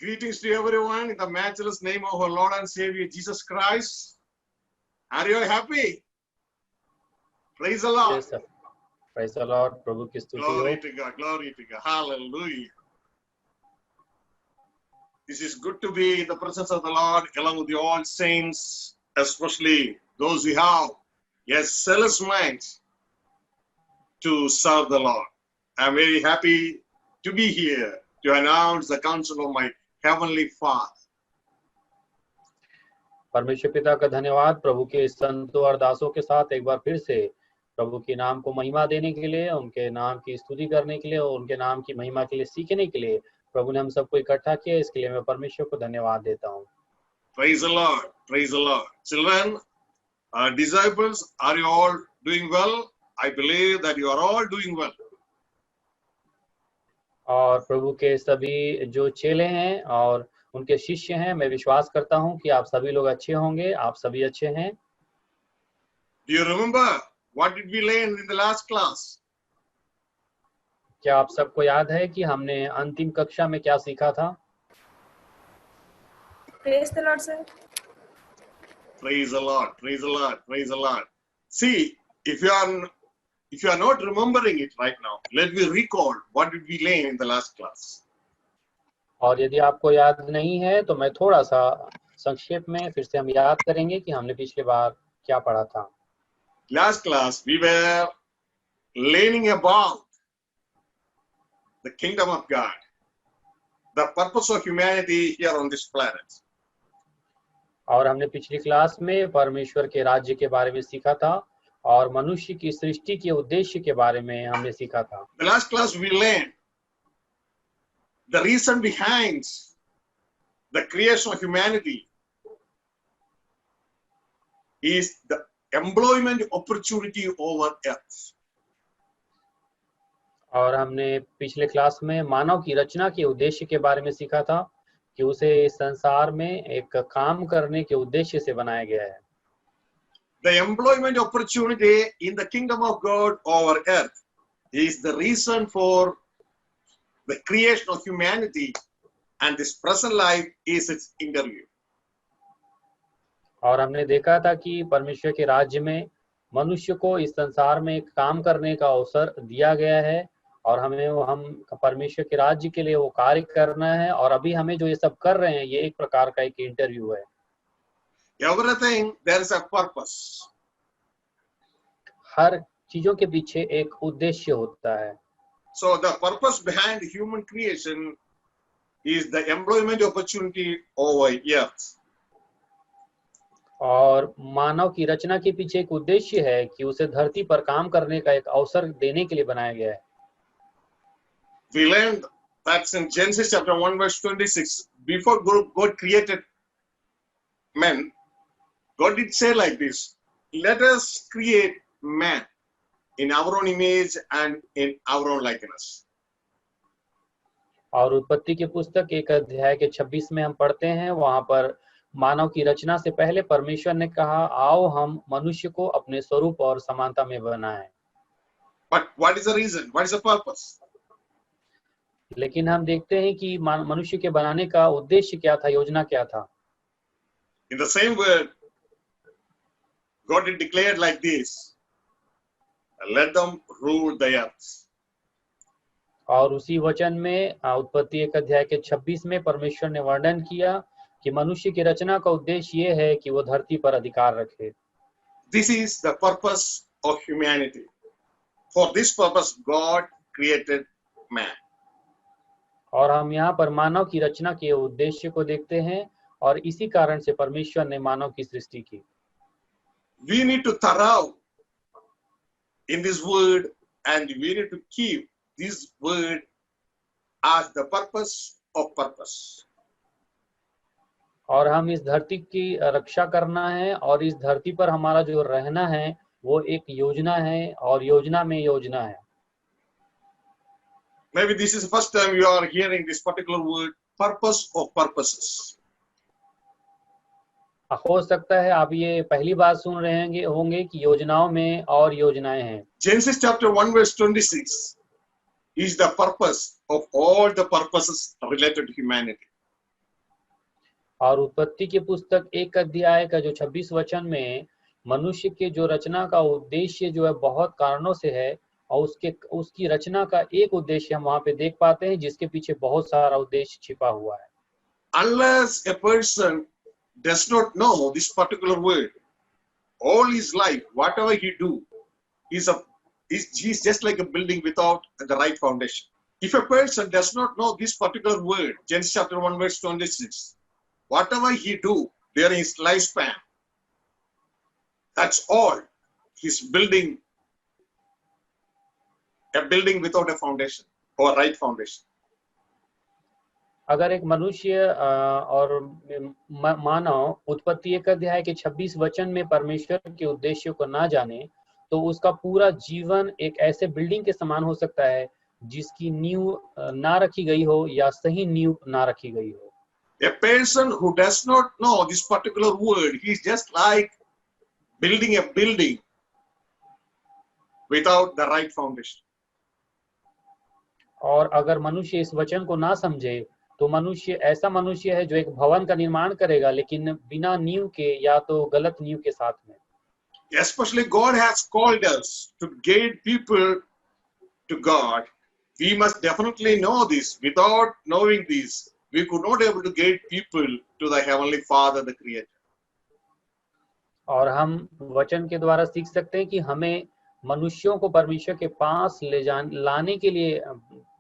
Greetings to everyone in the matchless name of our Lord and Savior Jesus Christ. Are you happy? Praise the Lord. Yes, sir. Praise the Lord. प्रभु की स्तुति हो. Glory to God. Glory to God. Hallelujah. This is good to be in the presence of the Lord along with the all saints, especially those who have a zealous mind to serve the Lord. I'm very happy to be here to announce the counsel of my Heavenly Father. परमेश्वर पिता का धन्यवाद प्रभु के संतों और दासों के साथ एक बार फिर से प्रभु के नाम को महिमा देने के लिए, उनके नाम की स्तुति करने के लिए और उनके नाम की महिमा के लिए सीखने के लिए प्रभु ने हम सबको इकट्ठा किया. इसके लिए मैं परमेश्वर को धन्यवाद देता हूँ. Praise the Lord. Praise the Lord. Children, disciples, are you all doing well? I believe that you are all doing well. और प्रभु के सभी जो चेले हैं और उनके शिष्य हैं, मैं विश्वास करता हूं कि आप सभी लोग अच्छे होंगे. आप सभी अच्छे हैं. Do you remember what did we learn in the last class? क्या आप सबको याद है कि हमने अंतिम कक्षा में क्या सीखा था? Praise the Lord, sir. Praise the Lord. Praise the Lord. Praise the Lord. See, if you are not remembering it right now, let me recall what did we learn in the last class. और यदि आपको याद नहीं है तो मैं थोड़ा सा संक्षेप में फिर से हम याद करेंगे कि हमने पिछले बार क्या पढ़ा था. Last class we were learning about the kingdom of God, the purpose of humanity here on this planet. और हमने पिछली क्लास में परमेश्वर के राज्य के बारे में सीखा था और मनुष्य की सृष्टि के उद्देश्य के बारे में हमने सीखा था. The last class we learned the reason behind the creation of humanity is the employment opportunity over earth. और हमने पिछले क्लास में मानव की रचना के उद्देश्य के बारे में सीखा था कि उसे इस संसार में एक काम करने के उद्देश्य से बनाया गया है. The employment opportunity in the kingdom of God over earth is the reason for the creation of humanity, and this present life is its interview. और हमने देखा था कि परमेश्वर के राज्य में मनुष्य को इस संसार में एक काम करने का अवसर दिया गया है और हम परमेश्वर के राज्य के लिए वो कार्य करना है और अभी हमें जो ये सब कर रहे हैं ये एक प्रकार का एक इंटरव्यू है. Everything there is a purpose. हर चीजों के पीछे एक उद्देश्य होता है. So the purpose behind human creation is the employment opportunity over earth. और मानव की रचना के पीछे एक उद्देश्य है कि उसे धरती पर काम करने का एक अवसर देने के लिए बनाया गया है. We learned that in Genesis chapter 1 verse 26, before God created men, God did say like this, let us create man in our own image and in our own likeness. और उत्पत्ति की पुस्तक 1 अध्याय के 26 में हम पढ़ते हैं, वहां पर मानव की रचना से पहले परमेश्वर ने कहा आओ हम मनुष्य को अपने स्वरूप और समानता में बनाएं. But what is the reason? What is the purpose? लेकिन हम देखते हैं कि मनुष्य के बनाने का उद्देश्य क्या था, योजना क्या था. In the same word, God had declared like this, let them rule the earth. और उसी वचन में उत्पत्ति 1 अध्याय के 26 में परमेश्वर ने वर्णन किया कि मनुष्य की रचना का उद्देश्य ये है कि वो धरती पर अधिकार रखे. This is the purpose of humanity. For this purpose, God created man. और हम यहाँ पर मानव की रचना के उद्देश्य को देखते हैं और इसी कारण से परमेश्वर ने मानव की सृष्टि की. We need to thorough in this word and we need to keep this word as the purpose of purpose. और हम इस धरती की रक्षा करना है और इस धरती पर हमारा जो रहना है वो एक योजना है और योजना में योजना है. Maybe this is the first time you are hearing this particular word, purpose of purposes. हो सकता है आप ये पहली बार सुन रहे होंगे कि योजनाओं में और योजनाएं हैं. Genesis chapter 1 verse 26 is the purpose of all the purposes related to humanity. और उत्पत्ति की पुस्तक 1 अध्याय का जो 26 वचन में मनुष्य के जो रचना का उद्देश्य जो है बहुत कारणों से है, और उसकी रचना का एक उद्देश्य हम वहां पे देख पाते हैं जिसके पीछे बहुत सारा उद्देश्य छिपा हुआ है। Unless a person does not know this particular word, all his life, whatever he do, he's just like a building without the right foundation. If a person does not know this particular word, Genesis chapter 1 verse 26, whatever he do during his lifespan, that's all. He's building a building without a foundation or right foundation. अगर एक मनुष्य और मानव उत्पत्ति 1 अध्याय के 26 वचन में परमेश्वर के उद्देश्य को ना जाने, तो उसका पूरा जीवन एक ऐसे बिल्डिंग के समान हो सकता है जिसकी नींव ना रखी गई हो या सही नींव ना रखी गई हो। A person who does not know this particular word, he's just like building a building without the right foundation. और अगर मनुष्य इस वचन को ना समझे तो मनुष्य ऐसा मनुष्य है जो एक भवन का निर्माण करेगा लेकिन बिना नींव के या तो गलत नींव के साथ में। Especially God has called us to guide people to God. We must definitely know this. Without knowing this, we could not able to guide people to the Heavenly Father, the Creator. और हम वचन के द्वारा सीख सकते हैं कि हमें मनुष्यों को परमेश्वर के पास लाने के लिए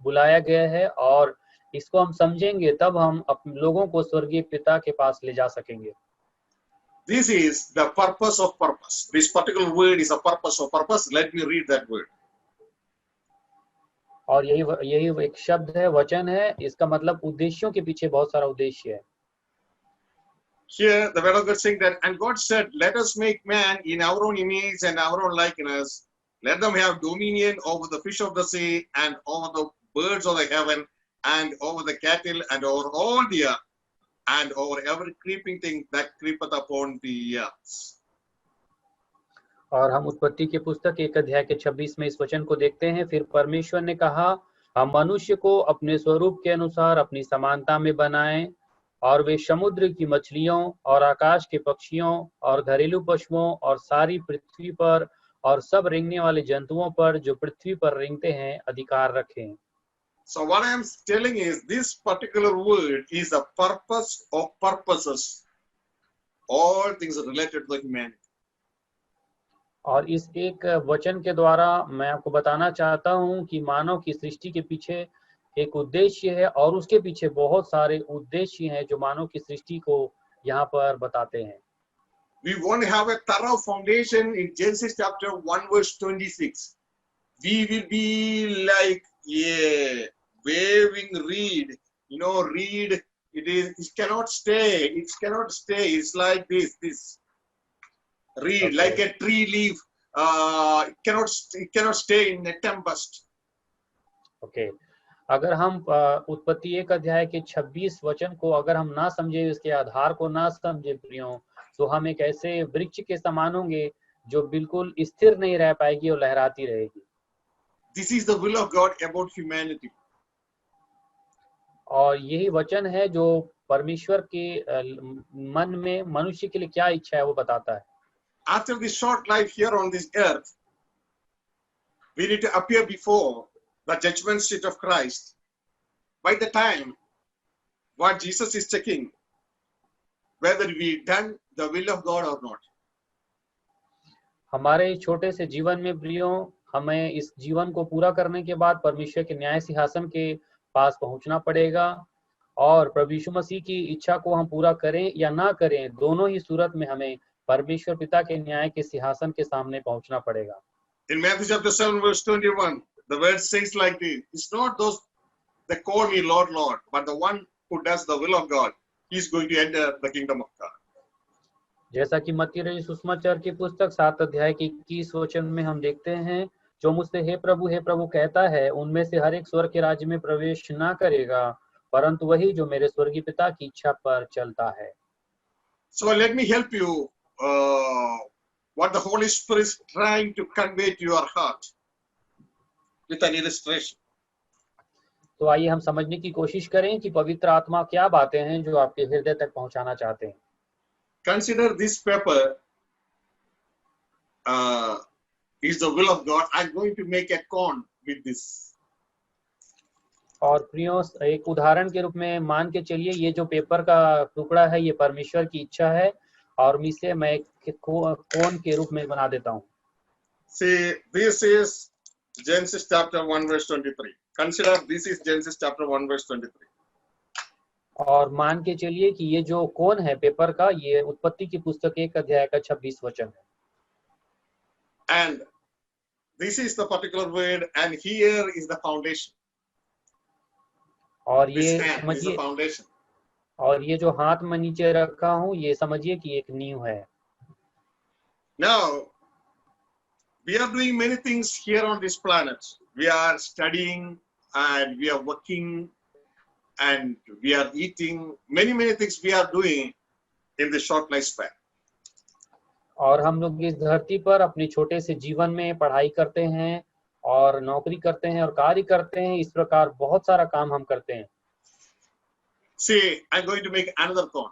बुलाया गया है, और इसको हम समझेंगे तब हम अपने लोगों को स्वर्गीय पिता के पास ले जा सकेंगे। This is the purpose of purpose. This particular word is a purpose of purpose. Let me read that word. और यही एक शब्द है, वचन है, इसका मतलब उद्देश्यों के पीछे बहुत सारा उद्देश्य है। Here the word of God saying that, and God said, let us make man in our own image and our own likeness. Let them have dominion over the fish of the sea and over the birds of the heaven and over the cattle and over all the earth and over every creeping thing that creepeth upon the earth. और हम उत्पत्ति की पुस्तक 1 अध्याय के 26 में इस वचन को देखते हैं। फिर परमेश्वर ने कहा, हम मनुष्य को अपने स्वरूप के अनुसार अपनी समानता में बनाएं, और वे समुद्र की मछलियों और आकाश के पक्षियों और घरेलू पशुओं और सारी पृथ्वी पर और सब रेंगने वाले जंतुओं पर जो पृथ्वी पर रेंगते हैं अधिकार रखें। So what I am telling is this particular word is a purpose of purposes. All things are related to humanity. और इस एक वचन के द्वारा मैं आपको बताना चाहता हूं कि मानव की सृष्टि के पीछे एक उद्देश्य है, और उसके पीछे बहुत सारे उद्देश्य हैं जो मानव की सृष्टि को यहाँ पर बताते हैं। We want to have a thorough foundation in Genesis chapter 1 verse 26. We will be like a waving reed. You know, reed, it cannot stay. It cannot stay. It's like this. Reed, Okay. like a tree leaf. It cannot stay in a tempest. Okay अगर हम उत्पत्ति 1 अध्याय के 26 वचन को अगर हम ना समझे, इसके आधार को ना समझे प्रियो, तो हम एक ऐसे वृक्ष के समान होंगे जो बिल्कुल स्थिर नहीं रह पाएगी और लहराती रहेगी। This is the will of God about humanity. और यही वचन है जो परमेश्वर के मन में मनुष्य के लिए क्या इच्छा है वो बताता है। After this short life here on this earth, we need to appear before the judgment seat of Christ. By the time what Jesus is checking, whether we done the will of God or not. हमारे छोटे से जीवन में प्रियो, हमें इस जीवन को पूरा करने के बाद परमेश्वर के न्याय सिंहासन के पास पहुंचना पड़ेगा, और प्रभु यीशु मसीह की इच्छा को हम पूरा करें या ना करें, दोनों ही सूरत में हमें परमेश्वर पिता के न्याय के सिंहासन के सामने पहुंचना पड़ेगा। In Matthew chapter 7 verse 21, the word says like this, it's not those that call me Lord, Lord, but the one who does the will of God, he is going to enter the kingdom of God. जैसा कि मत्ती रचित सुसमाचार की पुस्तक 7 अध्याय के 21 वचन में हम देखते हैं, जो मुझसे हे प्रभु कहता है, उनमें से हर एक स्वर्ग के राज्य में प्रवेश ना करेगा, परंतु वही जो मेरे स्वर्गीय पिता की इच्छा पर चलता है। So let me help you what the Holy Spirit is trying to convey to your heart with an illustration. तो आइए हम समझने की कोशिश करें कि पवित्र आत्मा क्या बातें हैं जो आपके हृदय तक पहुंचाना चाहते हैं। Consider this paper uh, is the will of God. I'm going to make a con with this. और प्रियो, एक उदाहरण के रूप में मान के चलिए, ये जो पेपर का टुकड़ा है ये परमेश्वर की इच्छा है और इसे मैं एक कोन के रूप में बना देता हूँ। See, this is Genesis chapter 1 verse 23. Consider this is Genesis chapter 1 verse 23. और मान के चलिए कि ये जो कोन है पेपर का, ये उत्पत्ति की पुस्तक 1 अध्याय का 26 वचन है। And this is the particular word, and here is the foundation. और This ये hand is the समझिए, foundation. और ये जो हाथ में नीचे रखा हूँ ये समझिए कि एक नींव है। Now, we are doing many things here on this planet. We are studying and we are working and we are eating. Many things we are doing in the short lifespan. और हम लोग इस धरती पर अपने छोटे से जीवन में पढ़ाई करते हैं और नौकरी करते हैं और कार्य करते हैं। इस प्रकार बहुत सारा काम हम करते हैं। See, I'm going to make another cone.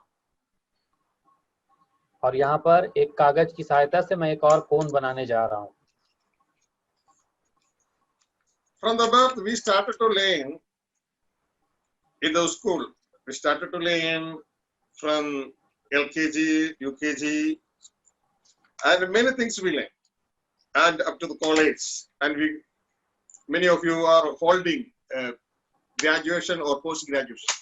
और यहाँ पर एक कागज की सहायता से मैं एक और कोन बनाने जा रहा हूँ। From the birth, we started to learn in the school. We started to learn from LKG, UKG, and many things we learn, and up to the college. And many of you are holding graduation or post graduation.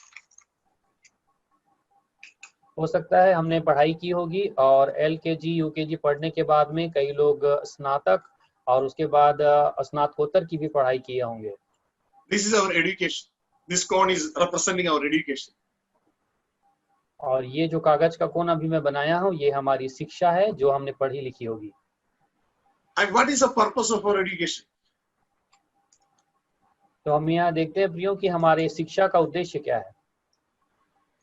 हो सकता है हमने पढ़ाई की होगी और LKG, UKG पढ़ने के बाद में कई लोग स्नातक और उसके बाद स्नातकोत्तर की भी पढ़ाई किए होंगे। This is our education. This cone is representing our education. और ये जो कागज का कोन अभी मैं बनाया हूँ ये हमारी शिक्षा है जो हमने पढ़ी लिखी होगी। And what is the purpose of our education? तो हम यहाँ देखते हैं प्रियो कि हमारे शिक्षा का उद्देश्य क्या है।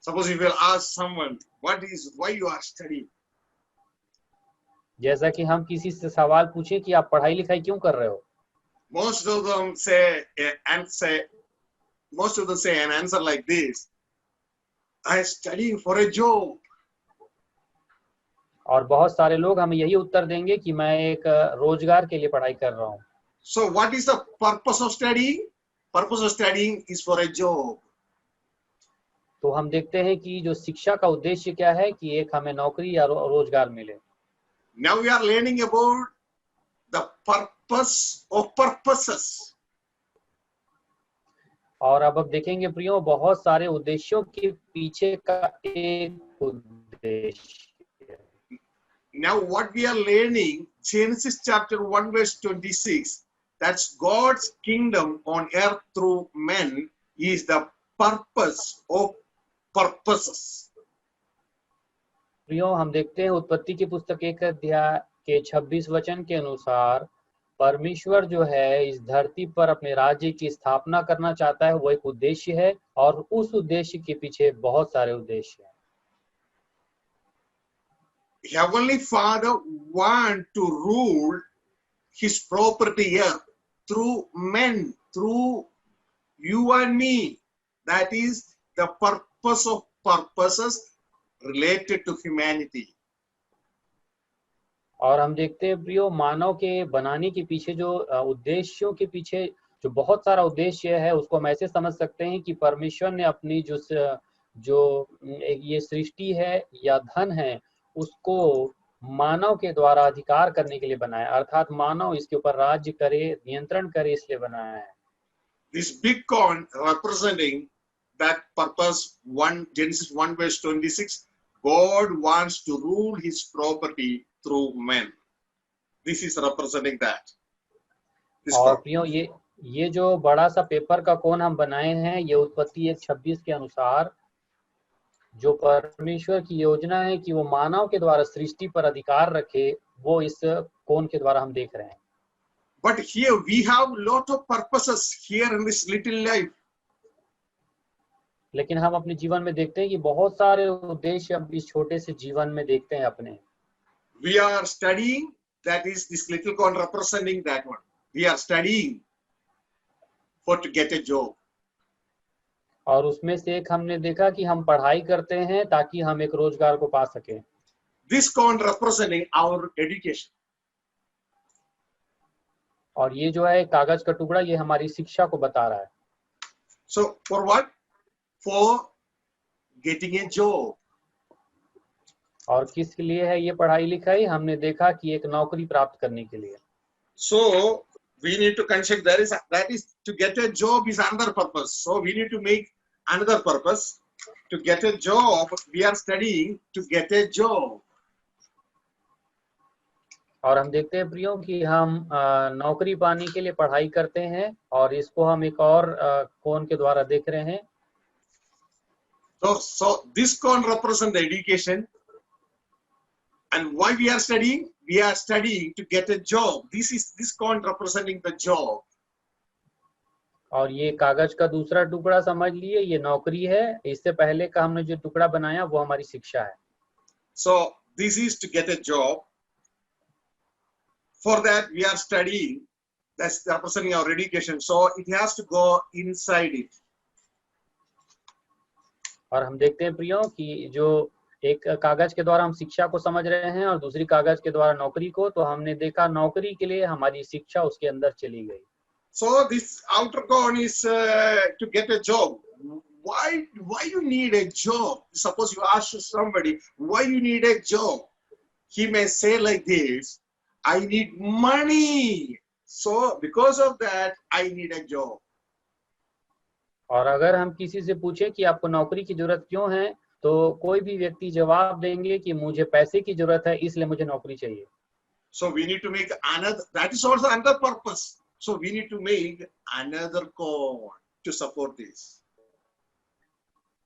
Suppose if you ask someone, why you are studying? जैसा कि हम किसी से सवाल पूछें कि आप पढ़ाई लिखाई क्यों कर रहे हो, Most of them say an answer like this: I am studying for a job. और बहुत सारे लोग हमें यही उत्तर देंगे कि मैं एक रोजगार के लिए पढ़ाई कर रहा हूँ। So what is the purpose of studying? Purpose of studying is for a job. तो हम देखते हैं कि जो शिक्षा का उद्देश्य क्या है कि एक हमें नौकरी या रोजगार मिले। Now we are learning about the purpose of purposes. और अब देखेंगे प्रियो बहुत सारे उद्देश्यों के पीछे का एक उद्देश्य। Now what we are learning, Genesis chapter 1 verse 26, that's God's kingdom on earth through men is the purpose of purposes. प्रियो, हम देखते हैं उत्पत्ति की पुस्तक 1 अध्याय के 26 वचन के अनुसार परमेश्वर जो है इस धरती पर अपने राज्य की स्थापना करना चाहता है, वो एक उद्देश्य है और उस उद्देश्य के पीछे बहुत सारे उद्देश्य हैं। Heavenly Father wants to rule his property earth through men, through you and me. That is the purpose of purposes related to humanity. और हम देखते हैं प्रियो मानव के बनाने के पीछे जो उद्देश्यों के पीछे जो बहुत सारा उद्देश्य है उसको हम ऐसे समझ सकते हैं कि परमेश्वर ने अपनी जो ये सृष्टि है या धन है उसको मानव के द्वारा अधिकार करने के लिए बनाया, अर्थात मानव इसके ऊपर राज्य करे, नियंत्रण करे, इसलिए बनाया है। This big corn representing that purpose, Genesis 1 verse 26, God wants to rule his property through men. This is representing that. और प्रियो ये जो बड़ा सा पेपर का कोन हम बनाए हैं ये उत्पत्ति 1:26 के अनुसार जो परमेश्वर की योजना है कि वो मानव के द्वारा सृष्टि पर अधिकार रखे, वो इस कोन के द्वारा हम देख रहे हैं। But here we have lot of purposes here in this little life. लेकिन हम अपने जीवन में देखते हैं कि बहुत सारे उद्देश्य हम इस छोटे से जीवन में देखते हैं अपने। We are studying, that is this little corn representing that one. We are studying to get a job. और उसमें से एक हमने देखा कि हम पढ़ाई करते हैं ताकि हम एक रोजगार को पा सकें। This coin representing our education. और ये जो है कागज का टुकड़ा, ये हमारी शिक्षा को बता रहा है। So for what? For getting a job. और किसके लिए है ये पढ़ाई लिखाई? हमने देखा कि एक नौकरी प्राप्त करने के लिए। So we need to consider that is to get a job is another purpose. So we need to make another purpose to get a job. We are studying to get a job. और हम देखते हैं प्रियो कि हम नौकरी पाने के लिए पढ़ाई करते हैं, और इसको हम एक और कोण के द्वारा देख रहे हैं। So this cone represents the education, and why we are studying? We are studying to get a job. This cone representing the job. और ये कागज का दूसरा टुकड़ा समझ लिए, ये नौकरी है। इससे पहले का हमने जो टुकड़ा बनाया वो हमारी शिक्षा है। So this is to get a job. For that we are studying. That's representing our education. So it has to go inside it. और हम देखते हैं प्रियो कि जो एक कागज के द्वारा हम शिक्षा को समझ रहे हैं और दूसरी कागज के द्वारा नौकरी को, तो हमने देखा नौकरी के लिए हमारी शिक्षा उसके अंदर चली गई। So this outer cone is to get a job. Why you need a job? Suppose you ask somebody why you need a job, he may say like this: I need money. So because of that, I need a job. और अगर हम किसी से पूछे कि आपको नौकरी की जरूरत क्यों है, तो कोई भी व्यक्ति जवाब देंगे कि मुझे पैसे की जरूरत है, इसलिए मुझे नौकरी चाहिए। So we need to make another. That is also another purpose. So we need to make another cone to support this.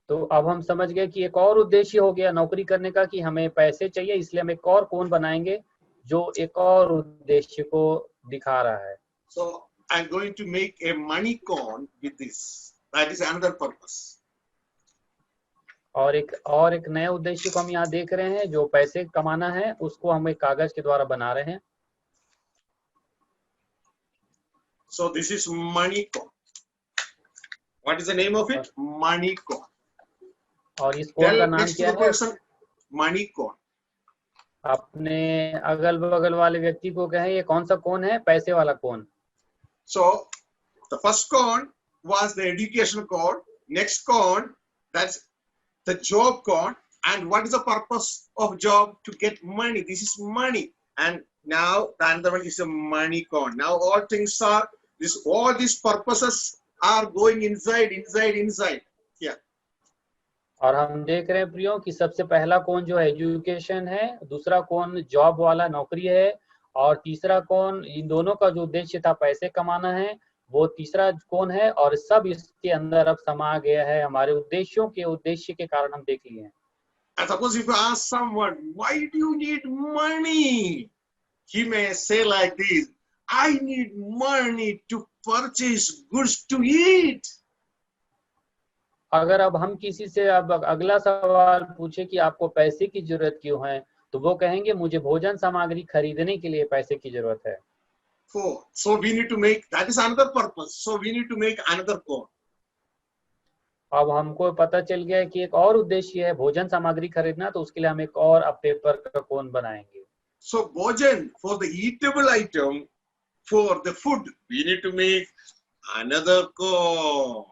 तो अब हम समझ गए कि एक और उद्देश्य हो गया नौकरी करने का कि हमें पैसे चाहिए, इसलिए हम एक और कोण बनाएंगे जो एक और उद्देश्य को दिखा रहा है। So I'm going to make a money cone with this. That is another purpose. और एक नए उद्देश्य को हम यहाँ देख रहे हैं, जो पैसे कमाना है, उसको हम एक कागज के द्वारा बना रहे हैं। So this is money cone. What is the name of it? Money cone. और इस कोण का नाम क्या है? Money cone. अपने अगल बगल वाले व्यक्ति को कहें ये कौन सा कोण है? पैसे वाला कोण। So the first cone was the education cone. Next cone, that's the job cone. And what is the purpose of job? To get money. This is money. And now the other one is a money cone. Now all things are all these purposes are going inside. Yeah. और हम देख रहे हैं प्रियो कि सबसे पहला कोण जो है एजुकेशन है, दूसरा कोण जॉब वाला नौकरी है, और तीसरा कोण इन दोनों का जो उद्देश्य था पैसे कमाना है, वो तीसरा कोण है। और सब इसके अंदर अब समा गया है, हमारे उद्देश्यों के उद्देश्य के कारण हम देख लिए हैं। And suppose if you ask someone, why do you need money? He may say like this: I need money to purchase goods to eat. अगर अब हम किसी से अब अगला सवाल पूछे कि आपको पैसे की जरूरत क्यों है, तो वो कहेंगे मुझे भोजन सामग्री खरीदने के लिए पैसे की जरूरत है। So we need to make, that is another purpose. So we need to make another cone. अब हमको पता चल गया कि एक और उद्देश्य है भोजन सामग्री खरीदना, तो उसके लिए हम एक और पेपर का कोण बनाएंगे। So भोजन, for the eatable item, for the food, we need to make another cone.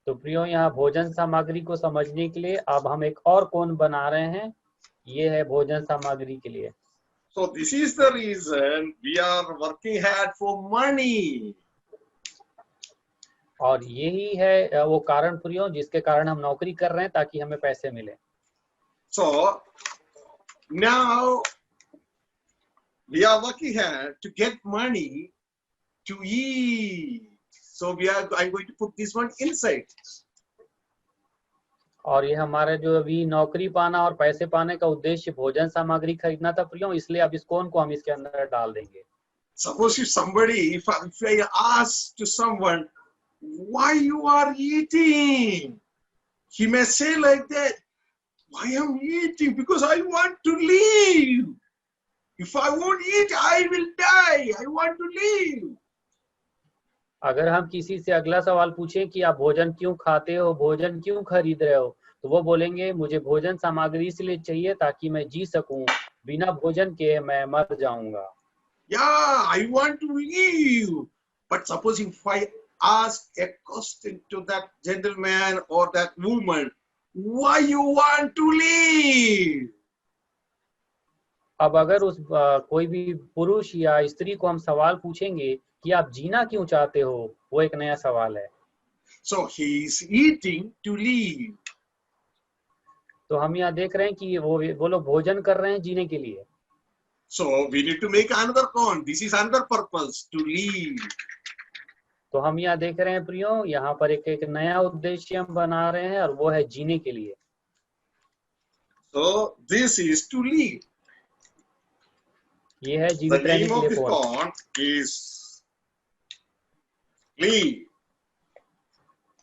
तो प्रियो यहाँ भोजन सामग्री को समझने के लिए अब हम एक और कोण बना रहे हैं, ये है भोजन सामग्री के लिए। So this is the reason we are working hard for money. और यही है वो कारण प्रियो जिसके कारण हम नौकरी कर रहे हैं ताकि हमें पैसे मिले। So now we are working hard to get money to eat. So I'm going to put this one inside. और ये हमारा जो अभी नौकरी पाना और पैसे पाने का उद्देश्य भोजन सामग्री खरीदना था प्रियो, इसलिए अब इस कोण को हम इसके अंदर डाल देंगे। Suppose if I ask to someone why you are eating, he may say like that: why I'm eating? Because I want to live. If I won't eat, I will die. I want to live. अगर हम किसी से अगला सवाल पूछें कि आप भोजन क्यों खाते हो, भोजन क्यों खरीद रहे हो, तो वो बोलेंगे मुझे भोजन सामग्री इसलिए चाहिए ताकि मैं जी सकूं, बिना भोजन के मैं मर जाऊंगा। Yeah, I want to leave. But supposing if I ask a question to that gentleman or that woman, why you want to leave? अब अगर कोई भी पुरुष या स्त्री को हम सवाल पूछेंगे कि आप जीना क्यों चाहते हो, वो एक नया सवाल है। So he is eating to leave. तो हम यहाँ देख रहे हैं कि वो लोग भोजन कर रहे हैं जीने के लिए। So we need to make another point. This is another purpose to leave. तो हम यहाँ देख रहे हैं प्रियो, यहाँ पर एक नया उद्देश्य हम बना रहे हैं और वो है जीने के लिए। So this is to leave. ये है The जीवित रहने name के of लिए this कौन। pond is leave.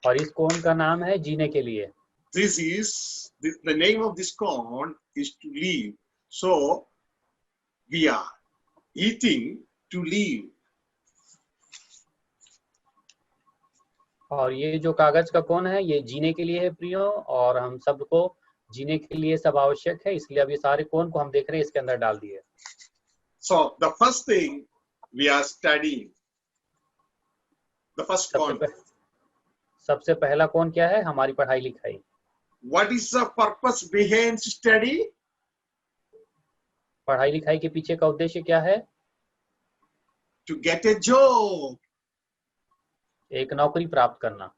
और इस कौन का नाम है जीने के लिए। This is the name of this corn is to leave. So we are eating to leave. और ये जो कागज का कौन है, ये जीने के लिए है प्रियो, और हम सबको जीने के लिए सब आवश्यक है, इसलिए अब ये सारे कौन को हम देख रहे हैं इसके अंदर डाल दिए। So the first thing we are studying, the first corn. सबसे पहला कौन क्या है, हमारी पढ़ाई लिखाई। What is the purpose behind study? पढ़ाई लिखाई के पीछे का उद्देश्य क्या है। To get a job. एक नौकरी प्राप्त करना।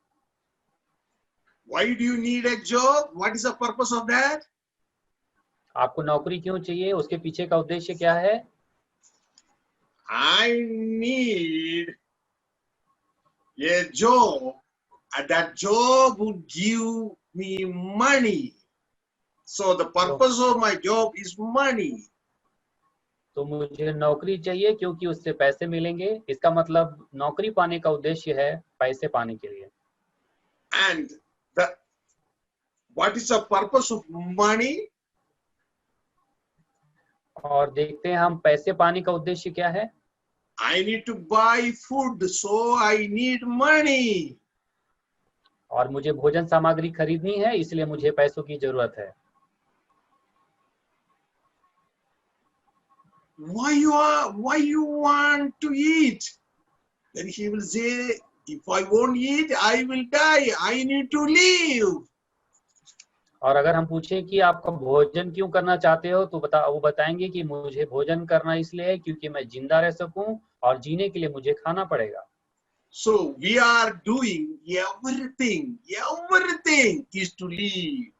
Why do you need a job? What is the purpose of that? आपको नौकरी क्यों चाहिए, उसके पीछे का उद्देश्य क्या है। I need a job, and that job would give me money. So the purpose of my job is money. तो मुझे नौकरी चाहिए क्योंकि उससे पैसे मिलेंगे, इसका मतलब नौकरी पाने का उद्देश्य है पैसे पाने के लिए। And what is the purpose of money? और देखते हैं हम पैसे पाने का उद्देश्य क्या है। I need to buy food, so I need money. और मुझे भोजन सामग्री खरीदनी है, इसलिए मुझे पैसों की जरूरत है। Why you want to eat? Then he will say, if I won't eat, I will die. I need to live. और अगर हम पूछें कि आपका भोजन क्यों करना चाहते हो, तो वो बताएंगे कि मुझे भोजन करना इसलिए है क्योंकि मैं जिंदा रह सकूं और जीने के लिए मुझे खाना पड़ेगा। So we are doing everything is to live.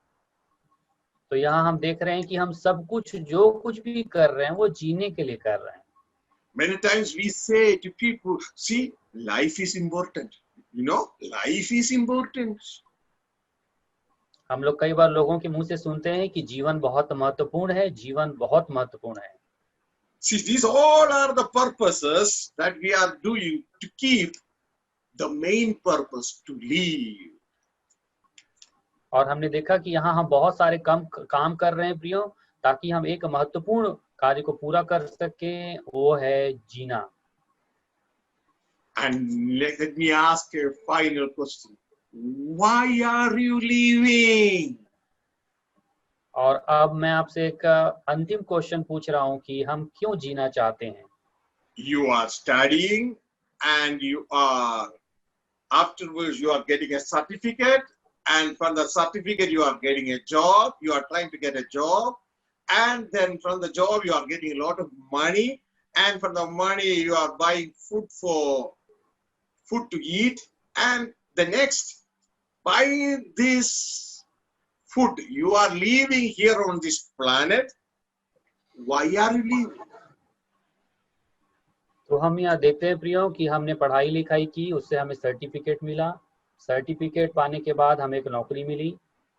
तो यहाँ हम देख रहे हैं कि हम सब कुछ जो कुछ भी कर रहे हैं वो जीने के लिए कर रहे हैं। Many times we say to people, see, life is important. You know, life is important. हम लोग कई बार लोगों के मुंह से सुनते हैं कि जीवन बहुत महत्वपूर्ण है, जीवन बहुत महत्वपूर्ण है। See, these all are the purposes that we are doing to keep the main purpose to live. और हमने देखा कि यहाँ हम बहुत सारे काम कर रहे हैं प्रियो, ताकि हम एक महत्वपूर्ण कार्य को पूरा कर सके, वो है जीना। And let me ask a final question. Why are you living? और अब मैं आपसे एक अंतिम क्वेश्चन पूछ रहा हूँ कि हम क्यों जीना चाहते हैं। You are studying and you are afterwards you are getting a certificate, and from the certificate you are getting a job. You are trying to get a job, and then from the job you are getting a lot of money, and from the money you are buying food to eat, and the next, by this food you are living here on this planet. Why are you living? तो हम यहाँ देखते हैं प्रियो कि हमने पढ़ाई लिखाई की, उससे हमें सर्टिफिकेट मिला, सर्टिफिकेट पाने के बाद हमें एक नौकरी मिली,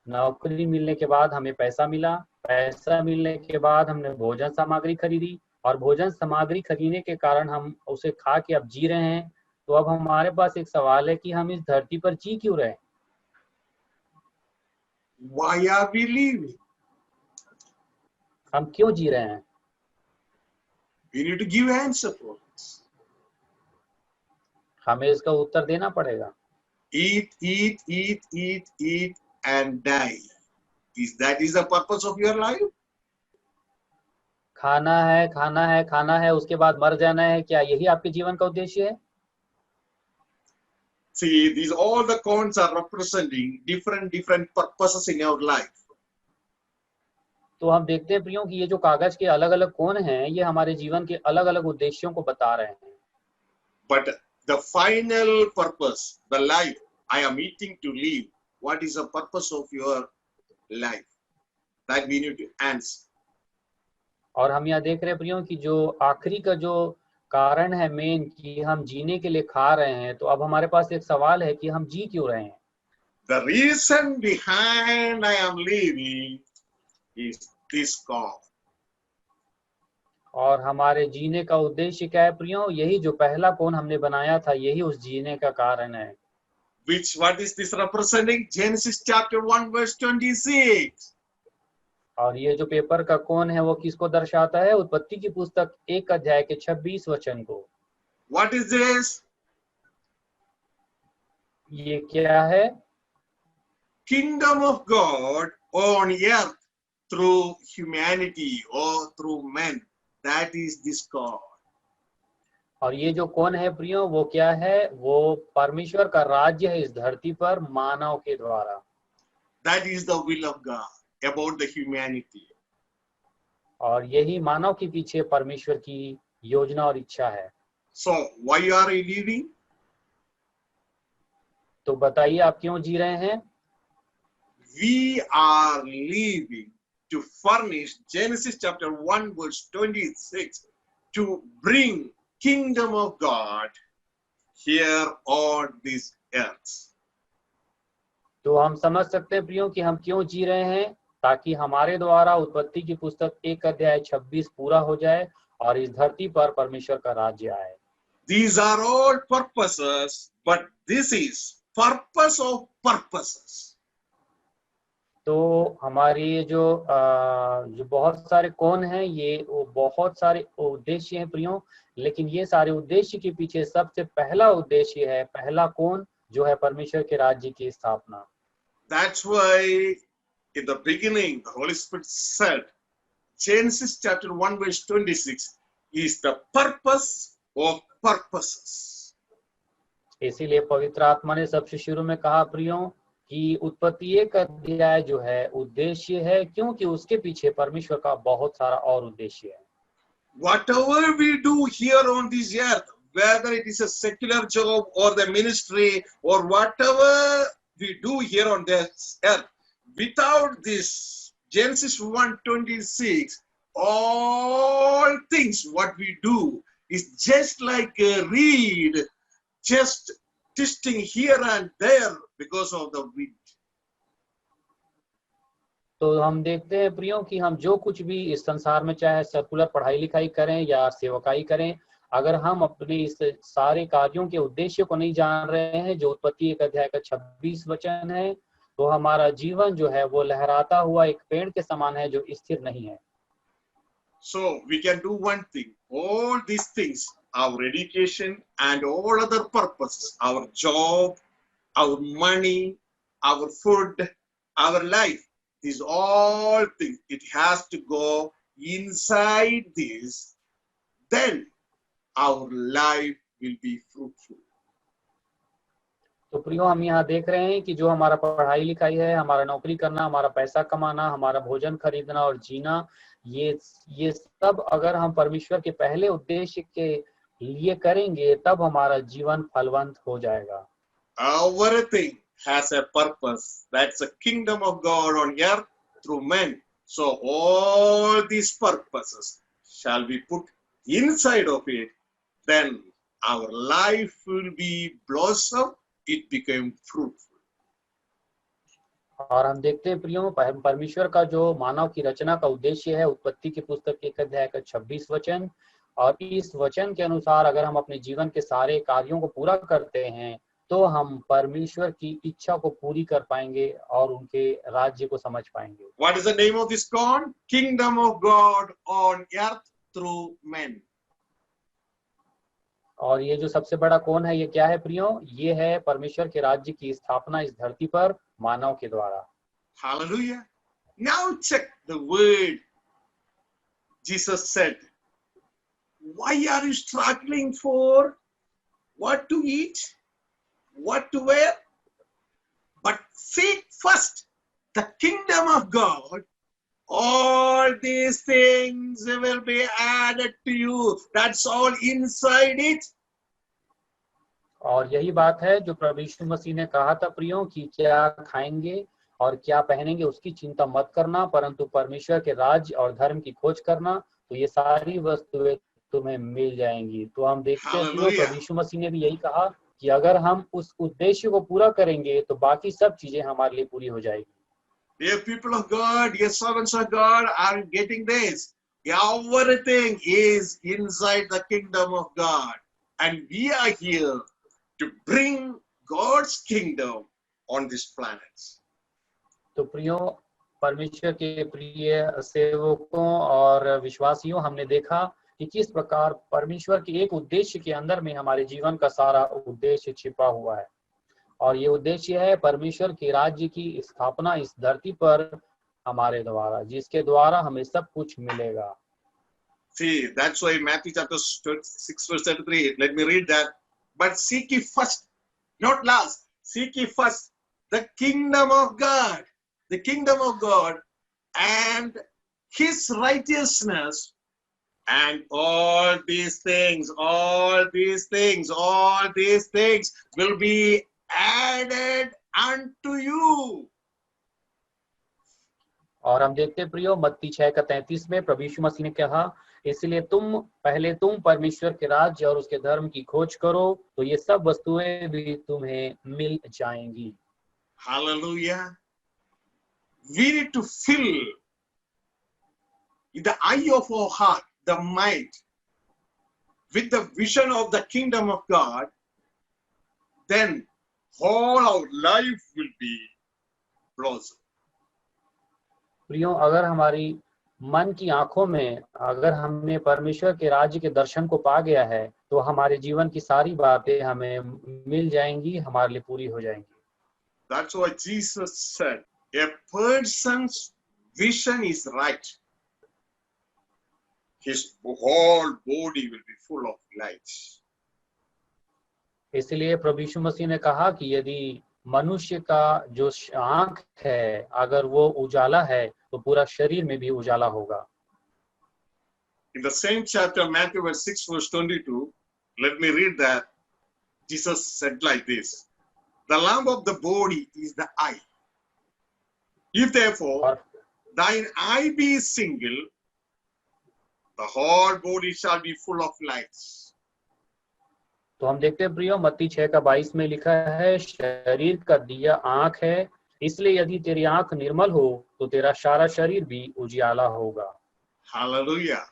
नौकरी मिलने के बाद हमें पैसा मिला, पैसा मिलने के बाद हमने भोजन सामग्री खरीदी, और भोजन सामग्री खरीदने के कारण हम उसे खा के अब जी रहे हैं। तो अब हमारे पास एक सवाल है कि हम इस धरती पर जी क्यों रहे। Why are we living? हम क्यों जी रहे हैं। We need to give answer for this. हमें इसका उत्तर देना पड़ेगा। Eat, eat, eat, eat, eat, and die. That is the purpose of your life? खाना है, खाना है, खाना है, उसके बाद मर जाना है, क्या यही आपके जीवन का उद्देश्य है? See, these all the coins are representing different purposes in our life. तो हम देखते हैं प्रियो कि ये जो कागज के अलग अलग कोण हैं, ये हमारे जीवन के अलग अलग उद्देश्यों को बता रहे हैं। But the final purpose, the life I am eating to live, what is the purpose of your life? That we need to answer. और हम यहाँ देख रहे हैं प्रियो कि जो आखिरी का जो कारण है मेन कि हम जीने के लिए खा रहे हैं, तो अब हमारे पास एक सवाल है कि हम जी क्यों रहे हैं? The reason behind I am living is this God. और हमारे जीने का उद्देश्य क्या है प्रियो? यही जो पहला कोण हमने बनाया था, यही उस जीने का कारण है। What is this representing? Genesis chapter 1 verse 26. और ये जो पेपर का कोण है वो किसको दर्शाता है? उत्पत्ति की पुस्तक 1 अध्याय के 26 वचन को। What is this? ये क्या है? Kingdom of God on earth through humanity or through men. That is this God. और ये जो कौन है प्रियो, वो क्या है? वो परमेश्वर का राज्य है इस धरती पर मानव के द्वारा। That is the will of God about the humanity. और यही मानव के पीछे परमेश्वर की योजना और इच्छा है। So why are you living? तो बताइए आप क्यों जी रहे हैं? We are living to furnish Genesis chapter 1 verse 26 to bring kingdom of God here on this earth. तो हम समझ सकते हैं प्रियो कि हम क्यों जी रहे हैं, ताकि हमारे द्वारा उत्पत्ति की पुस्तक 1 अध्याय 26 पूरा हो जाए और इस धरती पर परमेश्वर का राज्य आए। These are all purposes, but this is purpose of purposes. तो हमारी ये जो बहुत सारे कौन हैं, ये वो बहुत सारे उद्देश्य हैं प्रियो, लेकिन ये सारे उद्देश्य के पीछे सबसे पहला उद्देश्य है, पहला कौन जो है परमेश्वर के राज्य की स्थापना। That's why in the beginning the Holy Spirit said Genesis chapter 1 verse 26 is the purpose of purposes. इसीलिए पवित्र आत्मा ने सबसे शुरू में कहा प्रियो कि उत्पत्ति 1 अध्याय जो है उद्देश्य है, क्योंकि उसके पीछे परमेश्वर का बहुत सारा और उद्देश्य है। Whatever we do here on this earth, whether it is a secular job or the ministry or whatever we do here on this earth, without this Genesis 1:26, all things what we do is just like a reed, just twisting here and there because of the wind. तो हम देखते हैं प्रियो कि हम जो कुछ भी इस संसार में चाहे सेकुलर पढ़ाई लिखाई करें या सेवकाई करें, अगर हम अपने इस सारे कार्यों के उद्देश्य को नहीं जान रहे हैं जो उत्पत्ति 1 अध्याय का 26 वचन है, तो हमारा जीवन जो है वो लहराता हुआ एक पेड़ के समान है जो स्थिर नहीं है। So we can do one thing, all these things, our education and all other purposes, our job, our money, our food, our life, these all things, it has to go inside this, then our life will be fruitful. तो प्रियो हम यहाँ देख रहे हैं कि जो हमारा पढ़ाई लिखाई है, हमारा नौकरी करना, हमारा पैसा कमाना, हमारा भोजन खरीदना और जीना, ये सब अगर हम परमेश्वर के पहले उद्देश्य के लिए करेंगे तब हमारा जीवन फलवंत हो जाएगा। Everything has a purpose. That's the kingdom of God on earth through men. So all these purposes shall be put inside of it. Then our life will be blossom. It became fruitful. और हम देखते हैं प्रियो परमेश्वर का जो मानव की रचना का उद्देश्य है, उत्पत्ति की पुस्तक 1 अध्याय का 26 वचन, और इस वचन के अनुसार अगर हम अपने जीवन के सारे कार्यों को पूरा करते हैं तो हम परमेश्वर की इच्छा को पूरी कर पाएंगे और उनके राज्य को समझ पाएंगे। What is the name of this God? Kingdom of God on earth through men. और ये जो सबसे बड़ा कौन है, ये क्या है प्रियो? ये है परमेश्वर के राज्य की स्थापना इस धरती पर मानव के द्वारा। Hallelujah. Now check the word Jesus said. Why are you struggling for what to eat, what to wear? But seek first the kingdom of God. All these things will be added to you. That's all inside it. और यही बात है जो प्रभु यीशु मसीह ने कहा था प्रियो कि क्या खाएंगे और क्या पहनेंगे उसकी चिंता मत करना, परंतु परमेश्वर के राज्य और धर्म की खोज करना, तो ये सारी वस्तुएं तुम्हें मिल जाएंगी। तो हम देखते हैं प्रियो, प्रभु यीशु मसीह ने भी यही कहा कि अगर हम उस उद्देश्य को पूरा करेंगे तो बाकी सब चीजें हमारे लिए पूरी हो जाएगी। Dear people of God, dear servants of God, are getting this. Everything is inside the kingdom of God. And we are here to bring God's kingdom on this planet. तो प्रियो, परमेश्वर के प्रिय सेवकों और विश्वासियों, हमने देखा कि किस प्रकार परमेश्वर के एक उद्देश्य के अंदर में हमारे जीवन का सारा उद्देश्य छिपा हुआ है, और ये उद्देश्य है परमेश्वर के राज्य की स्थापना इस धरती पर हमारे द्वारा, जिसके द्वारा हमें सब कुछ मिलेगा। See, that's why Matthew chapter 6 verse 33, let me read that. But seek ye first, not last, seek ye first the kingdom of God and his righteousness, and all these things will be added unto you. और हम देखते प्रियो मत्ती 6:33 में प्रभु यीशु मसीह ने कहा, इसलिए पहले तुम परमेश्वर के राज्य और उसके धर्म की खोज करो, तो ये सब वस्तुएं भी तुम्हें मिल जाएंगी। Hallelujah. We need to fill in the eye of our heart, the mind, with the vision of the kingdom of God, then all our life will be blossom. प्रियो, अगर हमारी मन की आंखों में अगर हमने परमेश्वर के राज्य के दर्शन को पा गया है, तो हमारे जीवन की सारी बातें हमें मिल जाएंगी, हमारे लिए पूरी हो जाएंगी। That's why Jesus said, a person's vision is right, his whole body will be full of light. इसलिए प्रभु यीशु मसीह ने कहा कि यदि मनुष्य का जो आंख है अगर वो उजाला है, तो पूरा शरीर में भी उजाला होगा। In the same chapter, Matthew 6 verse 22, let me read that. Jesus said like this, the lamp of the body is the eye. If therefore thine eye be single, the whole body shall be full of lights. तो हम देखते हैं प्रियो, मत्ती 6:22 में लिखा है, शरीर का दिया आंख है, इसलिए यदि तेरी आंख निर्मल हो तो तेरा सारा शरीर भी उजियाला होगा। Hallelujah.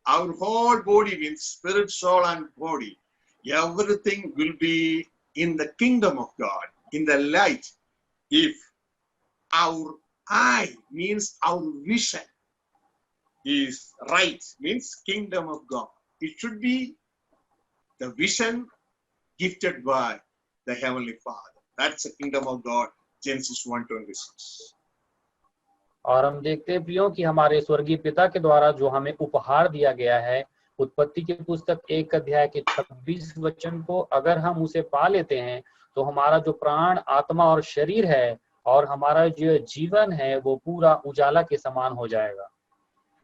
Our whole body means spirit, soul and body. Everything will be in the kingdom of God, in the light. If our eye means our vision is right, means kingdom of God. It should be the vision gifted by the Heavenly Father. That's the kingdom of God, Genesis 1:26. और हम देखते हैं प्रियो कि हमारे स्वर्गीय पिता के द्वारा जो हमें उपहार दिया गया है, उत्पत्ति की पुस्तक 1:26 वचन को अगर हम उसे पा लेते हैं, तो हमारा जो प्राण, आत्मा और शरीर है और हमारा जो जीवन है वो पूरा उजाला के समान हो जाएगा।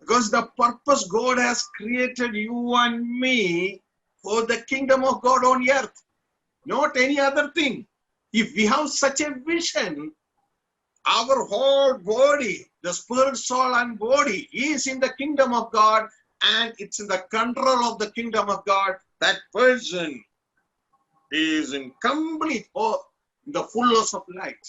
Because the purpose God has created you and me for the kingdom of God on earth, not any other thing. If we have such a vision, our whole body, the spirit, soul and body is in the kingdom of God, and it's in the control of the kingdom of God. That person is in complete or the fullness of light.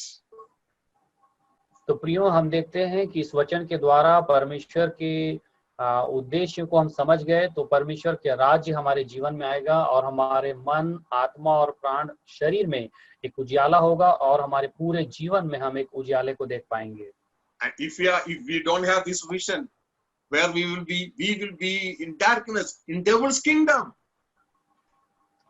तो प्रियो, हम देखते हैं कि इस वचन के द्वारा परमेश्वर के उद्देश्य को हम समझ गए, तो परमेश्वर के राज्य हमारे जीवन में आएगा और हमारे मन, आत्मा और प्राण, शरीर में एक उजियाला होगा और हमारे पूरे जीवन में हम एक उजियाले को देख पाएंगे। And if we don't have this vision, where we will be in darkness, in devil's kingdom.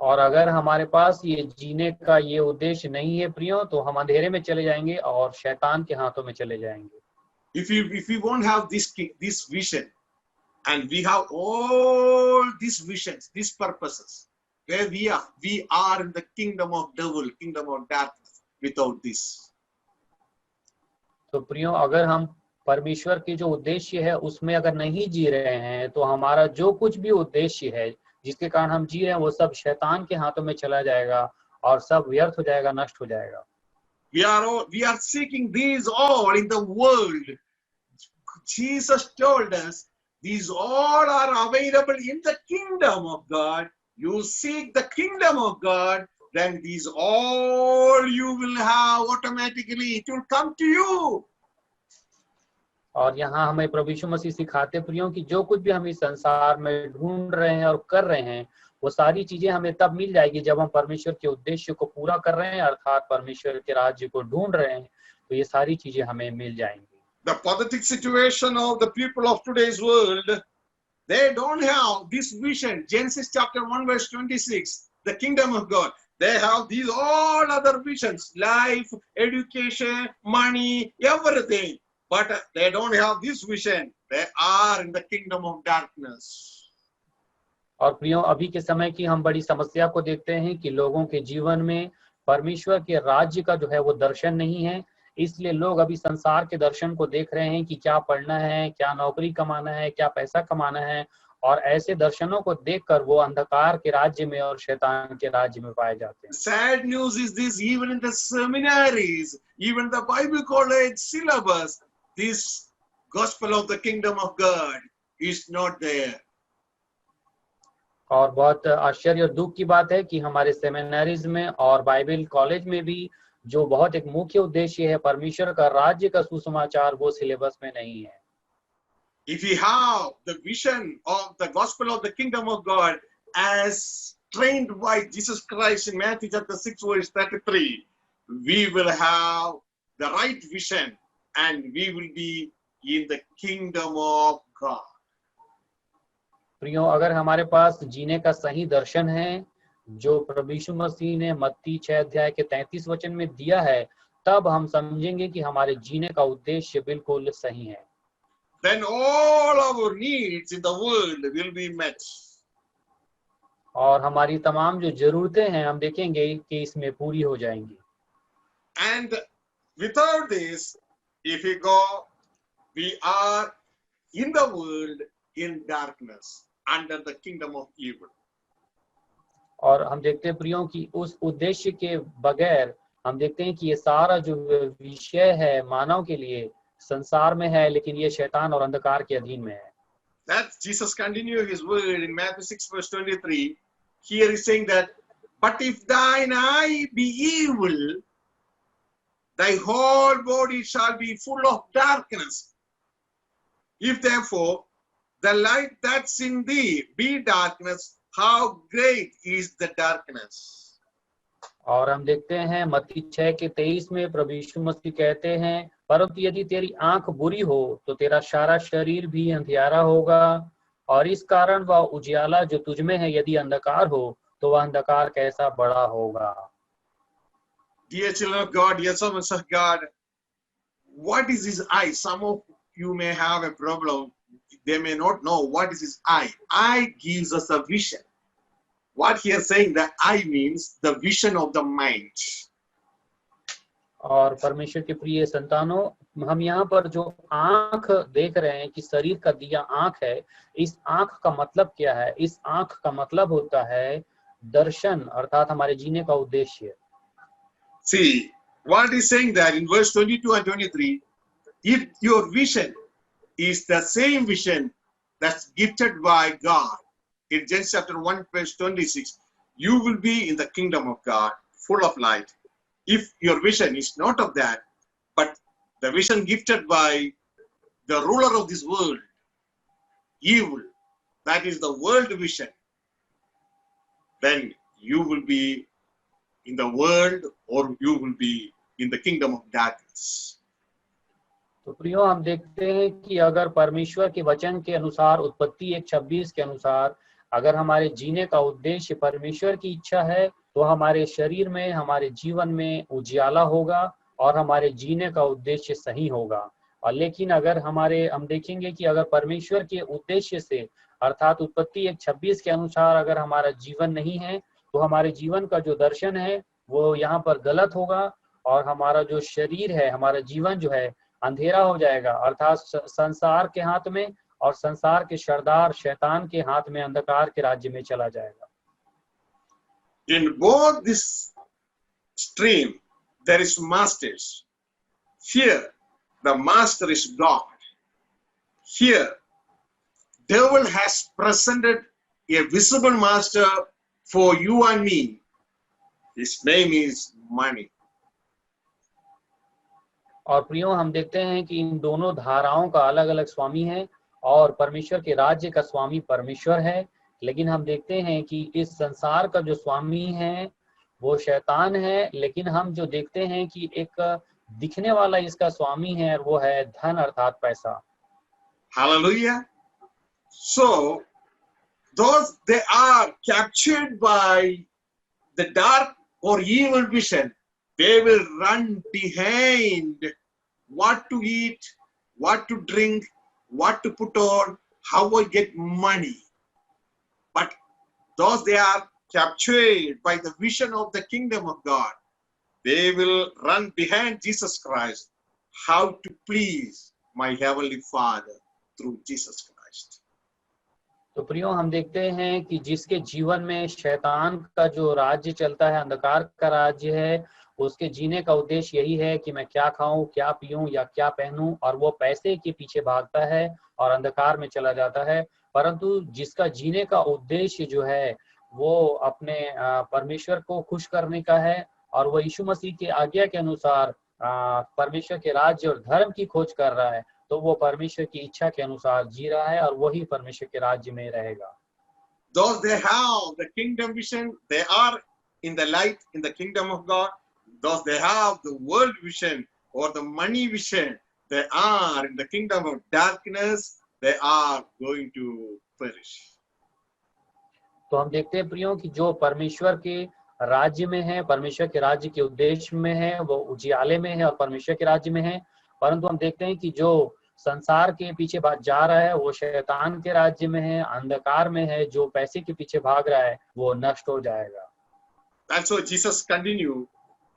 और अगर हमारे पास ये जीने का ये उद्देश्य नहीं है प्रियो, तो हम अंधेरे में चले जाएंगे और शैतान के हाथों में चले जाएंगे। If we won't have this vision, and we have all these visions, these purposes, where we are in the kingdom of devil, kingdom of darkness, without this. तो प्रियो, अगर हम परमेश्वर के जो उद्देश्य है उसमें अगर नहीं जी रहे हैं, तो हमारा जो कुछ भी उद्देश्य है जिसके कारण हम जी रहे हैं, वो सब शैतान के हाथों में चला जाएगा और सब व्यर्थ हो जाएगा, नष्ट हो जाएगा। We are seeking these all in the world. Jesus told us these all are available in the kingdom of God. You seek the kingdom of God, then these all you will have automatically. It will come to you. और यहाँ हमें प्रभु यीशु मसीह सिखाते प्रियो कि जो कुछ भी हम इस संसार में ढूंढ रहे हैं और कर रहे हैं, वो सारी चीजें हमें तब मिल जाएगी जब हम परमेश्वर के उद्देश्य को पूरा कर रहे हैं, अर्थात परमेश्वर के राज्य को ढूंढ रहे हैं, तो ये सारी चीजें हमें मिल जाएंगी। The pathetic situation of the people of today's world, they don't have this vision. Genesis chapter 1 verse 26, the kingdom of God. They have these all other visions, life, education, money, everything. But they don't have this vision. They are in the kingdom of darkness. और प्रियो, अभी के समय की हम बड़ी समस्या को देखते हैं कि लोगों के जीवन में परमेश्वर के राज्य का जो है वो दर्शन नहीं है। इसलिए लोग अभी संसार के दर्शन को देख रहे हैं कि क्या पढ़ना है, क्या नौकरी कमाना है, क्या पैसा कमाना है, और ऐसे दर्शनों को देखकर वो अंधकार के राज्य में और शैतान के राज्य में पाए जाते हैं। Sad news is this, even in the seminaries, even the Bible college syllabus, this gospel of the kingdom of God is not there. और बहुत आश्चर्य और दुख की बात है कि हमारे सेमिनारीज में और बाइबल कॉलेज में भी जो बहुत एक मुख्य उद्देश्य है परमेश्वर का राज्य का सुसमाचार, वो सिलेबस में नहीं है। If we have the vision of the gospel of the kingdom of God as trained by Jesus Christ in Matthew chapter 6 verse 33, we will have the right vision and we will be in the kingdom of God. प्रियो, अगर हमारे पास जीने का सही दर्शन है जो प्रभु यीशु मसीह ने मत्ती 6 अध्याय के 33 वचन में दिया है, तब हम समझेंगे कि हमारे जीने का उद्देश्य बिल्कुल सही है। Then all our needs in the world will be met. और हमारी तमाम जो जरूरतें हैं हम देखेंगे कि इसमें पूरी हो जाएंगी। And without this, if we go, we are in the world in darkness, under the kingdom of evil. और हम देखते हैं प्रियो कि उस उद्देश्य के बगैर हम देखते हैं कि ये सारा जो विषय है मानव के लिए संसार में है, लेकिन ये शैतान और अंधकार के अधीन में है। That Jesus continued his word in Matthew 6 verse 23. Here is saying that, but if thine eye be evil, thy whole body shall be full of darkness. If therefore the light that's in thee be darkness, how great is the darkness. और हम देखते हैं मत्ती 6 के 23 में प्रभु यीशु मसीह कहते हैं, परंतु यदि तेरी आंख बुरी हो तो तेरा सारा शरीर भी अंधियारा होगा, और इस कारण वह उजियाला जो तुझ में है यदि अंधकार हो तो वह अंधकार कैसा बड़ा होगा। Dear children of God, dear servants of God, what is his eye? Some of you may have a problem. They may not know what is his eye. Eye gives us a vision. What he is saying, the eye means the vision of the mind. और परमेश्वर के प्रिय संतानों, हम यहाँ पर जो आंख देख रहे हैं कि शरीर का दिया आंख है, इस आंख का मतलब क्या है? इस आंख का मतलब होता है दर्शन, अर्थात हमारे जीने का उद्देश्य। See, what is saying that in verse 22 and 23, if your vision is the same vision that's gifted by God, in Genesis chapter 1 verse 26, you will be in the kingdom of God, full of light. If your vision is not of that, but the vision gifted by the ruler of this world, evil, that is the world vision, then you will be in the world or you will be in the kingdom of darkness. तो प्रियो, हम देखते हैं कि अगर परमेश्वर के वचन के अनुसार उत्पत्ति 1:26 के अनुसार अगर हमारे जीने का उद्देश्य परमेश्वर की इच्छा है तो हमारे शरीर में, हमारे जीवन में उजियाला होगा और हमारे जीने का उद्देश्य सही होगा। और लेकिन अगर हम देखेंगे कि अगर परमेश्वर के उद्देश्य से अर्थात उत्पत्ति 1:26 के अनुसार अगर हमारा जीवन नहीं है तो हमारे जीवन का जो दर्शन है वो यहाँ पर गलत होगा और हमारा जो शरीर है, हमारा जीवन जो है अंधेरा हो जाएगा, अर्थात संसार के हाथ में और संसार के सरदार शैतान के हाथ में अंधकार के राज्य में चला जाएगा। In both this stream, there is masters. Here, the master is God. Here, devil has presented a visible master for you and me. His name is money. और प्रियो, हम देखते हैं कि इन दोनों धाराओं का अलग अलग स्वामी है और परमेश्वर के राज्य का स्वामी परमेश्वर है, लेकिन हम देखते हैं कि इस संसार का जो स्वामी है वो शैतान है, लेकिन हम जो देखते हैं कि एक दिखने वाला इसका स्वामी है और वो है धन अर्थात पैसा। Hallelujah. So, those they are captured by the dark or evil vision, they will run behind what to eat, what to drink, what to put on, how I get money. But those they are captured by the vision of the kingdom of God, they will run behind Jesus Christ, how to please my heavenly Father through Jesus Christ. तो प्रियो, हम देखते हैं कि जिसके जीवन में शैतान का जो राज्य चलता है, अंधकार का राज्य है, उसके जीने का उद्देश्य यही है कि मैं क्या खाऊं, क्या पीऊं या क्या पहनूं, और वो पैसे के पीछे भागता है और अंधकार में चला जाता है। परंतु जिसका जीने का उद्देश्य जो है वो अपने परमेश्वर को खुश करने का है और वो यीशु मसीह की आज्ञा के अनुसार परमेश्वर के राज्य और धर्म की खोज कर रहा है, तो वो परमेश्वर की इच्छा के अनुसार जी रहा है और वही परमेश्वर के राज्य में रहेगा। Those they have the kingdom vision, they are in the light in the kingdom of God. Those they have the world vision or the money vision, they are in the kingdom of darkness, they are going to perish. तो हम देखते हैं प्रियो कि जो परमेश्वर के राज्य में है, परमेश्वर के राज्य के उद्देश्य में है, वो उजियाले में है और परमेश्वर के राज्य में है। परंतु हम देखते हैं कि जो संसार के पीछे जा रहा है वो शैतान के राज्य में है, अंधकार में है, जो पैसे के पीछे भाग रहा है वो नष्ट हो जाएगा। And so Jesus continued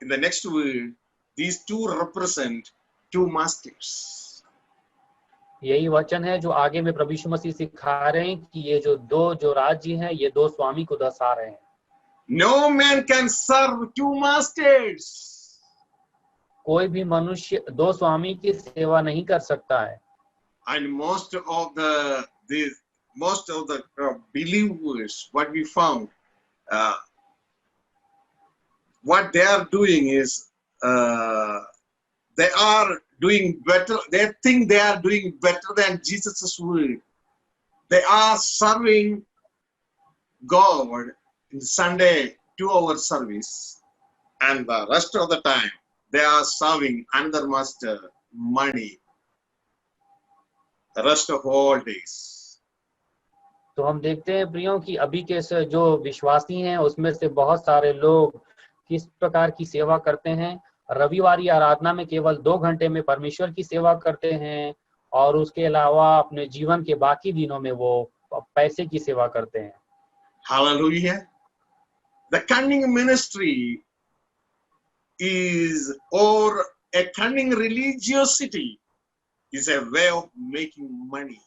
in the next word, these two represent two masters. यही वचन है जो आगे में प्रभु यीशु मसीह सिखा रहे हैं कि ये जो दो राज्य हैं ये दो स्वामी को दर्शा रहे हैं। No man can serve two masters. कोई भी मनुष्य दो स्वामी की सेवा नहीं कर सकता है। And most of the believers, what we found, what they are doing is they are doing better. They think they are doing better than Jesus' word. They are serving God in Sunday 2-hour service, and the rest of the time they are serving another master, money, the rest of all days. तो हम देखते हैं प्रियो कि अभी के जो विश्वासी हैं उसमें से बहुत सारे लोग किस प्रकार की सेवा करते हैं। रविवारी आराधना में केवल 2 घंटे में परमेश्वर की सेवा करते हैं और उसके अलावा अपने जीवन के बाकी दिनों में वो पैसे की सेवा करते हैं। Hallelujah. The cunning ministry is, or a cunning religiosity is a way of making money.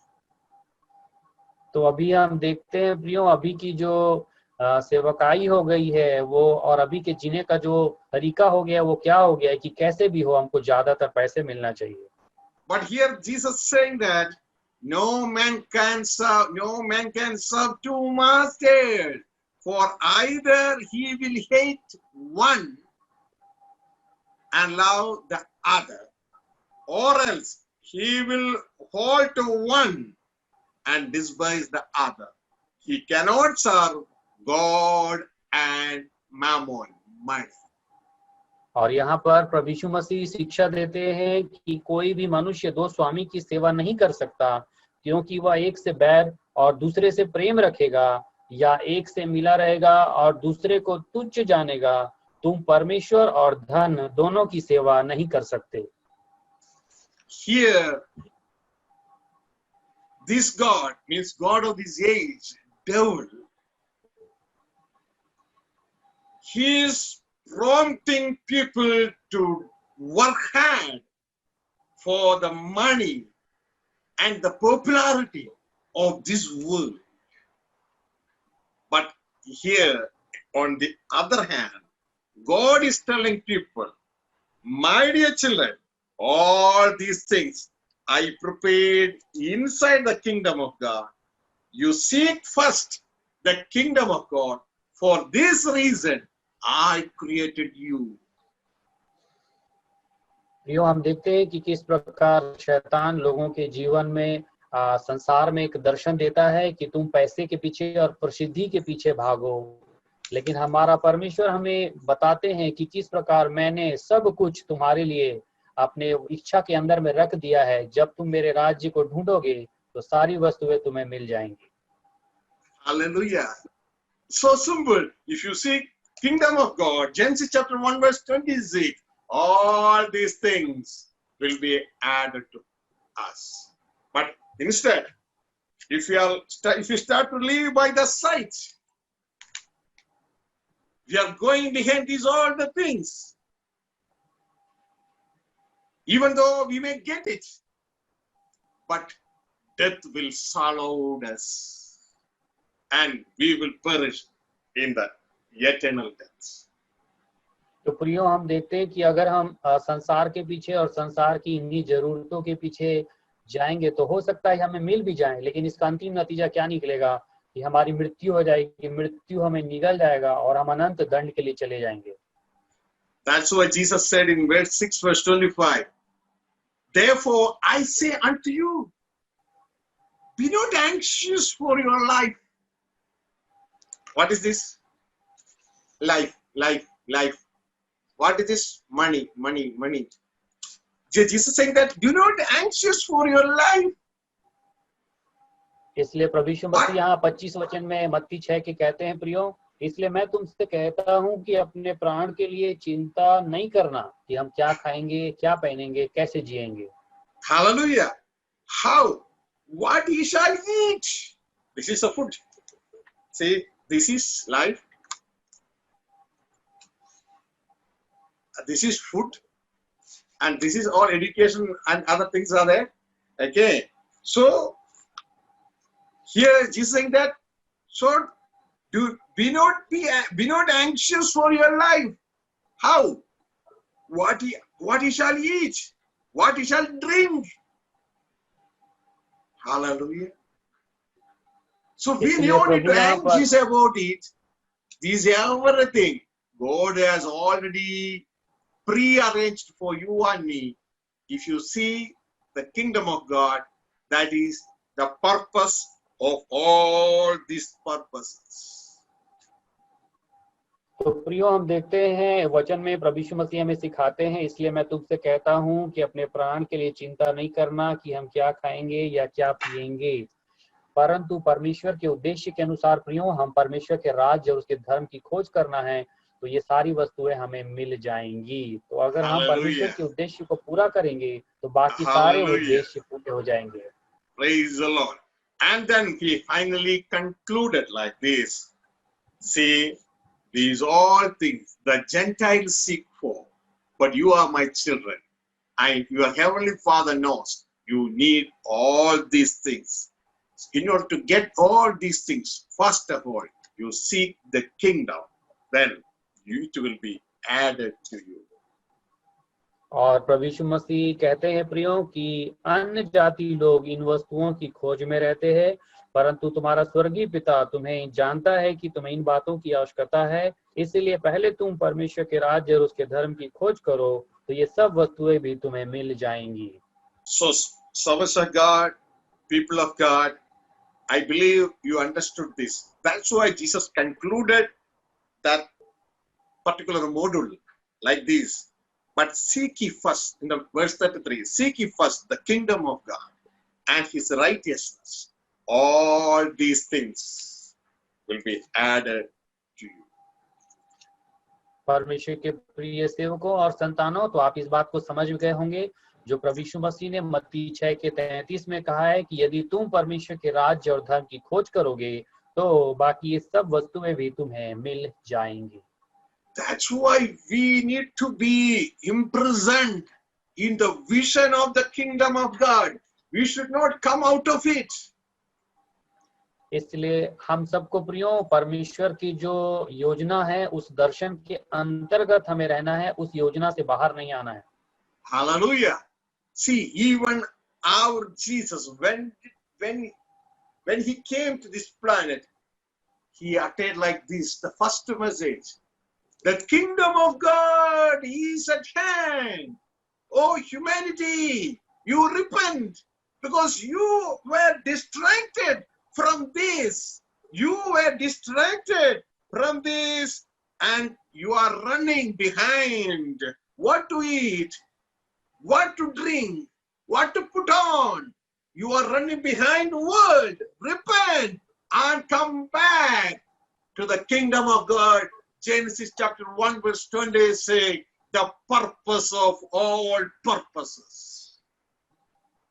तो अभी हम देखते हैं प्रियो, अभी की जो सेवकाई हो गई है वो और अभी के जीने का जो तरीका हो गया वो क्या हो गया है कि कैसे भी हो हमको ज्यादातर पैसे मिलना चाहिए। But here Jesus saying that no man can serve two masters, for either he will hate one and love the other, or else he will hold to one and despise the other. He cannot serve God and mammon, money. और यहाँ पर प्रभु यीशु मसीह शिक्षा देते हैं कि कोई भी मनुष्य दो स्वामी की सेवा नहीं कर सकता, क्योंकि वह एक से बैर और दूसरे से प्रेम रखेगा या एक से मिला रहेगा और दूसरे को तुच्छ जानेगा, तुम परमेश्वर और धन दोनों की सेवा नहीं कर सकते। Here, this God means God of this age, devil. He is prompting people to work hard for the money and the popularity of this world. But here, on the other hand, God is telling people, my dear children, all these things I prepared inside the kingdom of God. You seek first the kingdom of God. For this reason, I created you. यो हम देखते हैं कि किस प्रकार शैतान लोगों के जीवन में संसार में एक दर्शन देता है कि तुम पैसे के पीछे और प्रसिद्धि के पीछे भागो, लेकिन हमारा परमेश्वर हमें बताते हैं कि किस प्रकार मैंने सब कुछ तुम्हारे लिए अपने इच्छा के अंदर में रख दिया है। जब तुम मेरे राज्य को ढूंढोगे तो सारी वस्तुएं तुम्हें मिल जाएंगी। Hallelujah. So simple. If you seek kingdom of God, Genesis chapter 1 verse 26, all these things will be added to us. But instead, if you start to live by the sight, we are going behind these all the things. Even though we may get it, but death will swallow us and we will perish in the eternal death. तो प्रियो हम देखते हैं कि अगर हम संसार के पीछे और संसार की इन्हीं जरूरतों के पीछे जाएंगे तो हो सकता है हमें मिल भी जाए, लेकिन इसका अंतिम नतीजा क्या निकलेगा कि हमारी मृत्यु हो जाएगी, मृत्यु हमें निगल जाएगा और हम अनंत दंड के लिए चले जाएंगे। That's why Jesus said in verse 6 verse 25, therefore I say unto you, be not anxious for your life. What is this? Life. What is this? Money. Jesus saying that do not anxious for your life. इसलिए प्रभु यीशु मसीह यहाँ 25 वचन में मत्ती 6 के कहते हैं, प्रियो इसलिए मैं तुमसे कहता हूँ कि अपने प्राण के लिए चिंता नहीं करना कि हम क्या खाएंगे, क्या पहनेंगे, कैसे जिएंगे। Hallelujah. How? What he shall eat. This is the food. See, this is life. This is food. And this is all education and other things are there. Okay. So, here Jesus saying that, so be not anxious for your life. How? What he shall eat, what he shall drink. Hallelujah. So we don't need to anxious about it. This is everything God has already pre-arranged for you and me. If you see the kingdom of God, that is the purpose of all these purposes. तो प्रियो हम देखते हैं वचन में प्रभु यीशु मसीह हमें सिखाते हैं, इसलिए मैं तुमसे कहता हूं कि अपने प्राण के लिए चिंता नहीं करना कि हम क्या खाएंगे या क्या पिएंगे, परंतु परमेश्वर के उद्देश्य के अनुसार प्रियो हम परमेश्वर के राज्य और उसके धर्म की खोज करना है तो ये सारी वस्तुएं हमें मिल जाएंगी। तो अगर हम परमेश्वर के उद्देश्य को पूरा करेंगे तो बाकी सारे उद्देश्य पूरे हो जाएंगे। Praise the Lord. And then he finally concluded like this. See, these all things the Gentiles seek for, but you are my children, and your heavenly Father knows you need all these things. In order to get all these things, first of all, you seek the kingdom, then it will be added to you. और प्रभु यीशु मसीह कहते हैं प्रियो कि अन्य जाति लोग इन वस्तुओं की खोज में रहते हैं, परंतु तुम्हारा स्वर्गीय पिता तुम्हें जानता है कि तुम्हें इन बातों की आवश्यकता है, इसलिए पहले तुम परमेश्वर के राज्य और उसके धर्म की खोज करो तो ये सब वस्तुएं भी तुम्हें मिल जाएंगी। So, servants of God, people of God, I believe you understood this. That's why Jesus concluded that particular module like this. But seek ye first, in the verse 33, seek ye first the kingdom of God and his righteousness. All these things will be added to you. परमेश्वर के प्रिय सेवकों और संतानों, तो आप इस बात को समझ गए होंगे जो प्रभु यीशु मसीह ने मत्ती 6:33 में कहा है कि यदि तुम परमेश्वर के राज्य और धर्म की खोज करोगे तो बाकी ये सब वस्तुएं भी तुम्हें मिल जाएंगी। That's why we need to be imprisoned in the vision of the kingdom of God. We should not come out of it. इसलिए हम सबको प्रियो परमेश्वर की जो योजना है उस दर्शन के अंतर्गत हमें रहना है, उस योजना से बाहर नहीं आना है। Hallelujah. See, even our Jesus, when he came to this planet, he uttered like this, the first message. The kingdom of God is at hand. Oh, humanity, you repent because you were distracted from this. You were distracted from this and you are running behind what to eat, what to drink, what to put on. You are running behind the world. Repent and come back to the kingdom of God. Genesis chapter 1 verse 20 say the purpose of all purposes.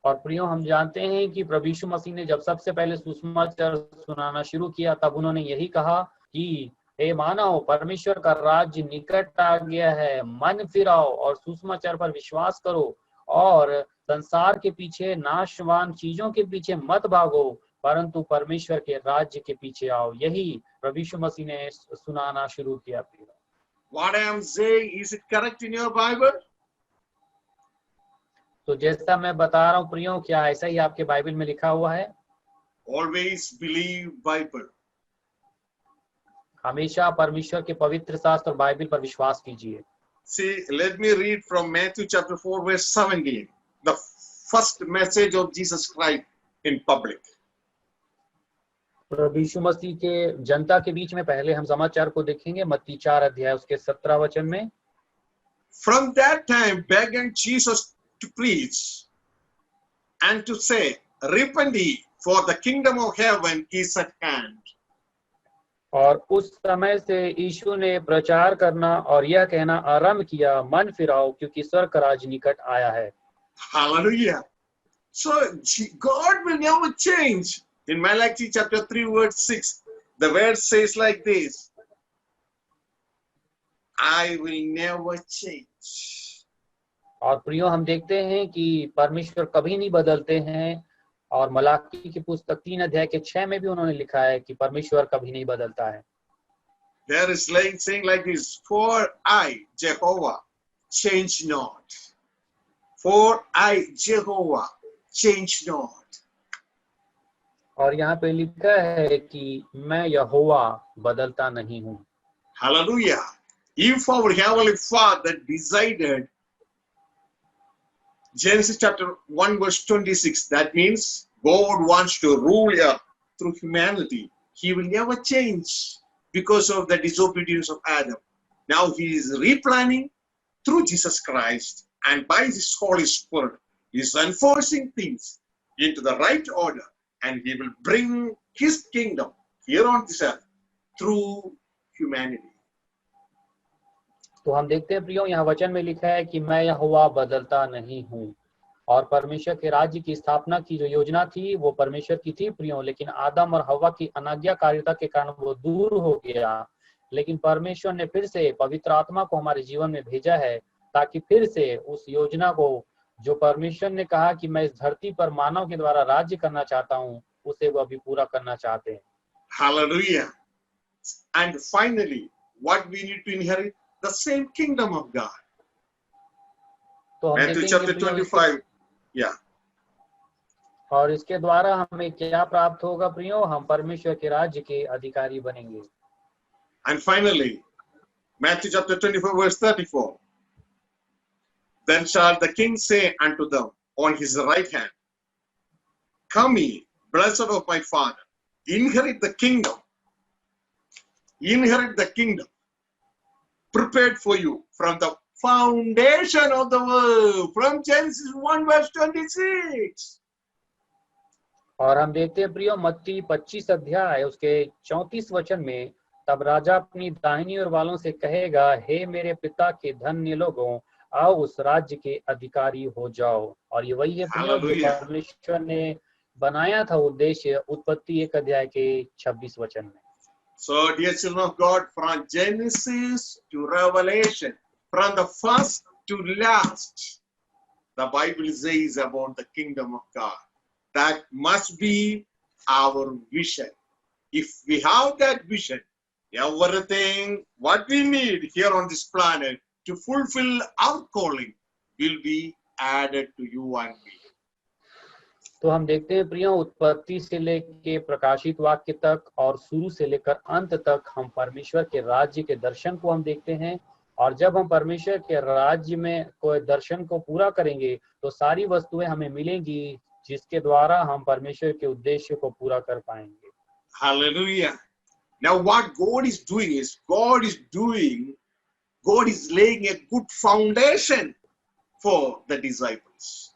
और प्रियो हम जानते हैं कि प्रभु यीशु मसीह ने जब सबसे पहले सुसमाचार सुनाना शुरू किया तब उन्होंने यही कहा कि हे मानव, परमेश्वर का राज्य निकट आ गया है, मन फिराओ और सुसमाचार पर विश्वास करो और संसार के पीछे, नाशवान चीजों के पीछे मत भागो, परंतु परमेश्वर के राज्य के पीछे आओ। यही प्रभु यीशु मसीह ने सुनाना शुरू किया। What I am saying, is it correct in your Bible? तो जैसा मैं बता रहा हूँ प्रियो, क्या ऐसा ही आपके बाइबल में लिखा हुआ है? Always believe Bible. हमेशा परमेश्वर के पवित्र शास्त्र और बाइबल पर विश्वास कीजिए। See, let me read from Matthew chapter 4 verse 17, the first message of Jesus Christ in public. प्रभु यीशु मसीह के जनता के बीच में पहले हम समाचार को देखेंगे, मत्ती 4 अध्याय उसके 17 वचन में। From that time began Jesus to preach and to say, repent ye, for the kingdom of heaven is at hand. और उस समय से यीशु ने प्रचार करना और यह कहना आरंभ किया, मन फिराओ क्योंकि स्वर्ग का राज्य निकट आया है। Hallelujah. So God will never change. In Malachi chapter 3 verse 6, the verse says like this, I will never change. और प्रियो हम देखते हैं कि परमेश्वर कभी नहीं बदलते हैं, और मलाकी की पुस्तक 3 अध्याय के 6 में भी उन्होंने लिखा है कि परमेश्वर कभी नहीं बदलता है। There is saying like this, for I, Jehovah, change not. For I, Jehovah, change not. और यहाँ पे लिखा है कि मैं यहोवा बदलता नहीं हूँ। Hallelujah. If our Heavenly Father decided, Genesis chapter 1 verse 26, that means God wants to rule earth through humanity. He will never change because of the disobedience of Adam. Now he is replanning through Jesus Christ, and by his Holy Spirit, he is enforcing things into the right order, and he will bring his kingdom here on this earth through humanity. तो हम देखते हैं प्रियो, यहाँ वचन में लिखा है कि मैं यहोवा बदलता नहीं हूँ, और परमेश्वर के राज्य की स्थापना की जो योजना थी वो परमेश्वर की थी प्रियो, लेकिन आदम और हवा की अनाज्ञाकारिता के कारण वो दूर हो गया। लेकिन परमेश्वर ने फिर से पवित्र आत्मा को हमारे जीवन में भेजा है ताकि फिर से उस योजना को जो परमेश्वर ने कहा कि मैं इस धरती पर मानव के द्वारा राज्य करना चाहता हूँ, उसे वो अभी पूरा करना चाहते हैं। Hallelujah. And finally, what we need to inherit? The same kingdom of God. तो हम Matthew chapter 25. Yeah. और इसके द्वारा हमें क्या प्राप्त होगा प्रियो? हम परमेश्वर के राज्य के अधिकारी बनेंगे। And finally, Matthew chapter 24 verse 34. Then shall the king say unto them on his right hand, come ye, blessed of my Father, inherit the kingdom. Inherit the kingdom prepared for you from the foundation of the world, from Genesis 1 verse 26. और हम देखते हैं प्रियो मत्ती 25 अध्याय उसके 34 वचन में, तब राजा अपनी दाहिनी ओर वालों से कहेगा, हे मेरे पिता के धन्य लोगों, आओ उस राज्य के अधिकारी हो जाओ। और ये वही है प्रियो जो Hallelujah. परमेश्वर ने बनाया था उद्देश्य उत्पत्ति 1 अध्याय के 26 वचन में। So, dear children of God, from Genesis to Revelation, from the first to last, the Bible says about the kingdom of God. That must be our vision. If we have that vision, everything what we need here on this planet to fulfill our calling will be added to you and me. तो हम देखते हैं प्रियो उत्पत्ति से लेकर प्रकाशित वाक्य तक और शुरू से लेकर अंत तक हम परमेश्वर के राज्य के दर्शन को हम देखते हैं। और जब हम परमेश्वर के राज्य में कोई दर्शन को पूरा करेंगे तो सारी वस्तुएं हमें मिलेंगी जिसके द्वारा हम परमेश्वर के उद्देश्य को पूरा कर पाएंगे। Hallelujah. Now what God is doing is God is laying a good foundation for the disciples.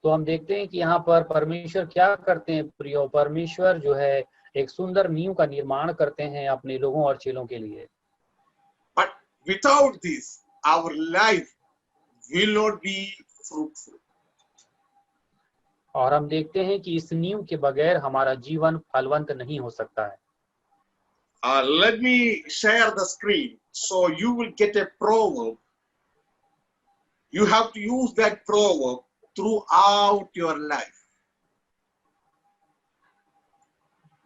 तो हम देखते हैं कि यहाँ पर परमेश्वर क्या करते हैं प्रियो, परमेश्वर जो है एक सुंदर नींव का निर्माण करते हैं अपने लोगों और चेलों के लिए। But without this, our life will not be fruitful. और हम देखते हैं कि इस नींव के बगैर हमारा जीवन फलवंत नहीं हो सकता है। Let me share the screen so you will get a proverb. You have to use that proverb throughout your life.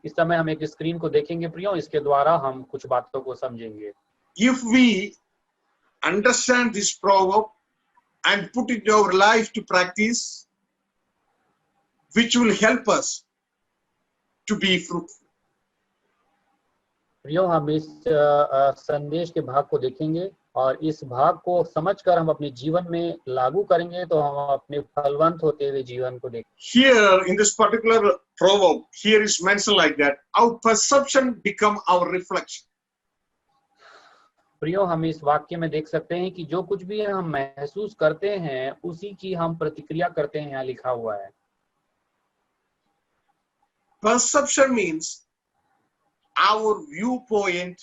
इस समय हम एक स्क्रीन को देखेंगे प्रियो, इसके द्वारा हम कुछ बातों को समझेंगे। If we understand this proverb and put it in our life to practice, which will help us to be fruitful. प्रियो, हम इस संदेश के भाग को देखेंगे और इस भाग को समझकर हम अपने जीवन में लागू करेंगे तो हम अपने फलवंत होते हुए जीवन को देखेंगे। Here in this particular proverb, here is mentioned like that, our perception become our reflection. प्रियो, हम इस वाक्य में देख सकते हैं कि जो कुछ भी हम महसूस करते हैं उसी की हम प्रतिक्रिया करते हैं, यहाँ लिखा हुआ है। Perception means our viewpoint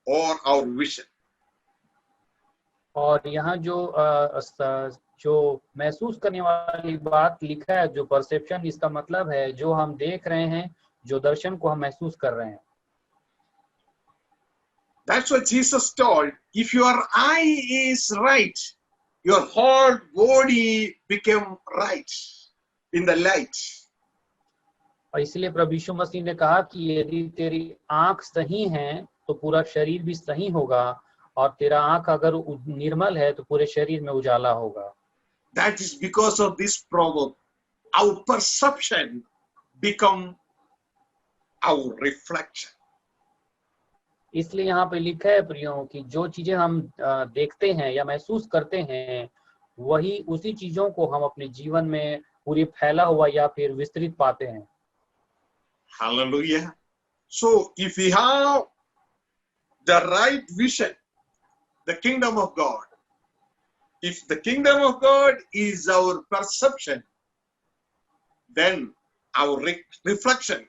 or our vision. और यहाँ जो महसूस करने वाली बात लिखा है, जो परसेप्शन, इसका मतलब है जो हम देख रहे हैं, जो दर्शन को हम महसूस कर रहे हैं। That's what Jesus told. If your eye is right, your whole body become right in the light. और इसलिए प्रभु यीशु मसीह ने कहा कि यदि तेरी आंख सही है तो पूरा शरीर भी सही होगा, और तेरा आंख अगर निर्मल है तो पूरे शरीर में उजाला होगा। That is because of this proverb. Our perception become our reflection. इसलिए यहाँ पे लिखा है प्रियो कि जो चीजें हम देखते हैं या महसूस करते हैं वही उसी चीजों को हम अपने जीवन में पूरी फैला हुआ या फिर विस्तृत पाते हैं। Hallelujah. So if we have the right vision, the kingdom of God, if the kingdom of God is our perception, then our reflection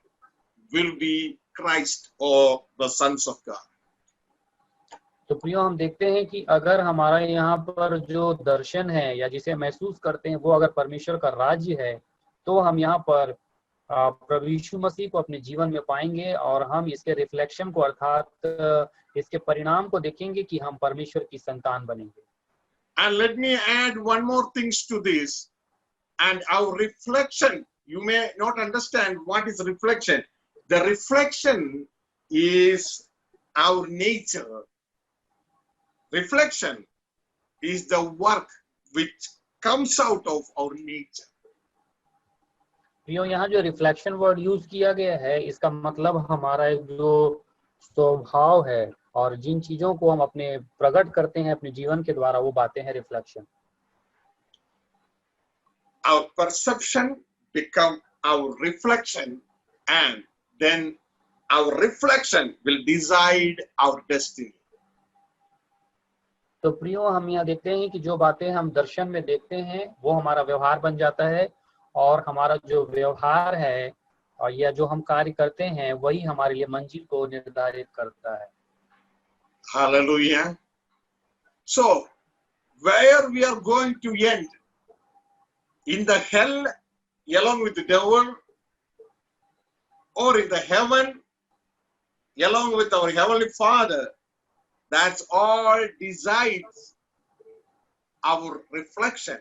will be Christ or the sons of God. तो प्रियो, हम देखते हैं कि अगर हमारा यहाँ पर जो दर्शन है या जिसे महसूस करते हैं वो अगर परमेश्वर का राज्य है तो हम यहाँ पर प्रभु यीशु मसीह को अपने जीवन में पाएंगे और हम इसके रिफ्लेक्शन को अर्थात इसके परिणाम को देखेंगे कि हम परमेश्वर की संतान बनेंगे। And let me add one more things to this. And our reflection, you may not understand what is reflection. The reflection is our nature. Reflection is the work which comes out of our nature. प्रियो, यहाँ जो reflection word use किया गया है इसका मतलब हमारा एक जो स्वभाव है और जिन चीजों को हम अपने प्रकट करते हैं अपने जीवन के द्वारा वो बातें हैं reflection. Our perception become our reflection, and then our reflection will decide our destiny. तो प्रियो, हम यहाँ देखते हैं कि जो बातें हम दर्शन में देखते हैं वो हमारा व्यवहार बन जाता है और हमारा जो व्यवहार है और या जो हम कार्य करते हैं वही हमारे लिए मंजिल को निर्धारित करता है। Hallelujah. So, where we are going to end? In the hell, along with the devil, or in the heaven, along with our Heavenly Father? That's all decides our reflection.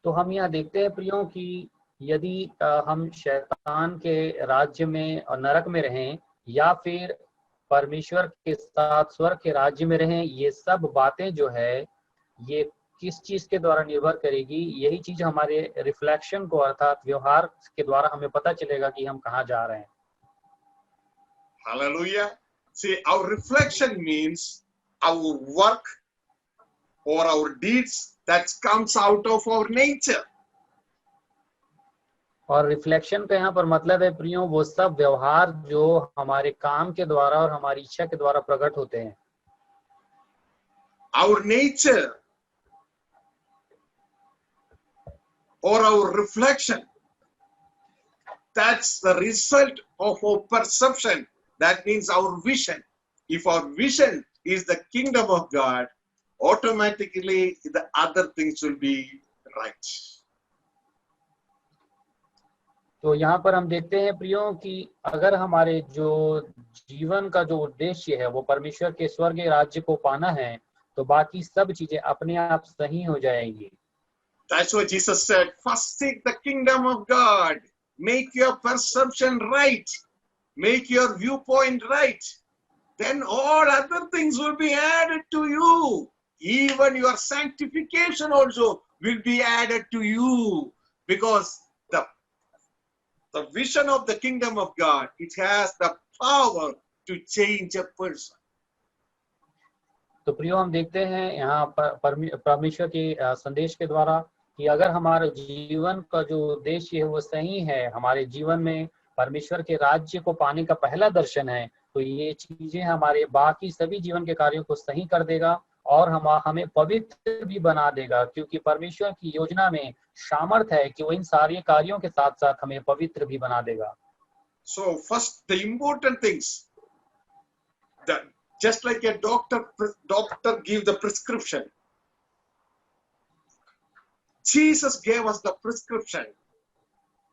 तो हम यहाँ देखते हैं प्रियो कि यदि हम शैतान के राज्य में और नरक में रहें या फिर परमेश्वर के साथ स्वर्ग के राज्य में रहें, ये सब बातें जो है ये किस चीज के द्वारा निर्भर करेगी? यही चीज हमारे रिफ्लेक्शन को अर्थात व्यवहार के द्वारा हमें पता चलेगा कि हम कहाँ जा रहे हैं। Hallelujah. See, our reflection means our work or our deeds that comes out of our nature. और रिफ्लेक्शन का यहाँ पर मतलब है प्रियो वो सब व्यवहार जो हमारे काम के द्वारा और हमारी इच्छा के द्वारा प्रकट होते हैं। Our nature or our reflection, that's the result of our perception. That means our vision. If our vision is the kingdom of God, automatically the other things will be right. तो यहाँ पर हम देखते हैं प्रियो कि अगर हमारे जो जीवन का जो उद्देश्य है वो परमेश्वर के स्वर्गीय राज्य को पाना है तो बाकी सब चीजें अपने आप सही हो जाएंगी। That's why Jesus said, first seek the kingdom of God. Make your perception right. Make your viewpoint right. Then all other things will be added to you. Even your sanctification also will be added to you. Because the vision of the kingdom of God, it has the power to change a person. तो प्रियो हम देखते हैं यहाँ पर परमेश्वर के संदेश के द्वारा कि अगर हमारे जीवन का जो उद्देश्य है वो सही है, हमारे जीवन में परमेश्वर के राज्य को पाने का पहला दर्शन है, तो ये चीजें हमारे बाकी सभी जीवन के कार्यों को सही कर देगा और हमें पवित्र भी बना देगा, क्योंकि परमेश्वर की योजना में सामर्थ है कि वो इन सारे कार्यों के साथ साथ हमें पवित्र भी बना देगा। So first the important things, that just like a doctor gives the prescription, Jesus gave us the prescription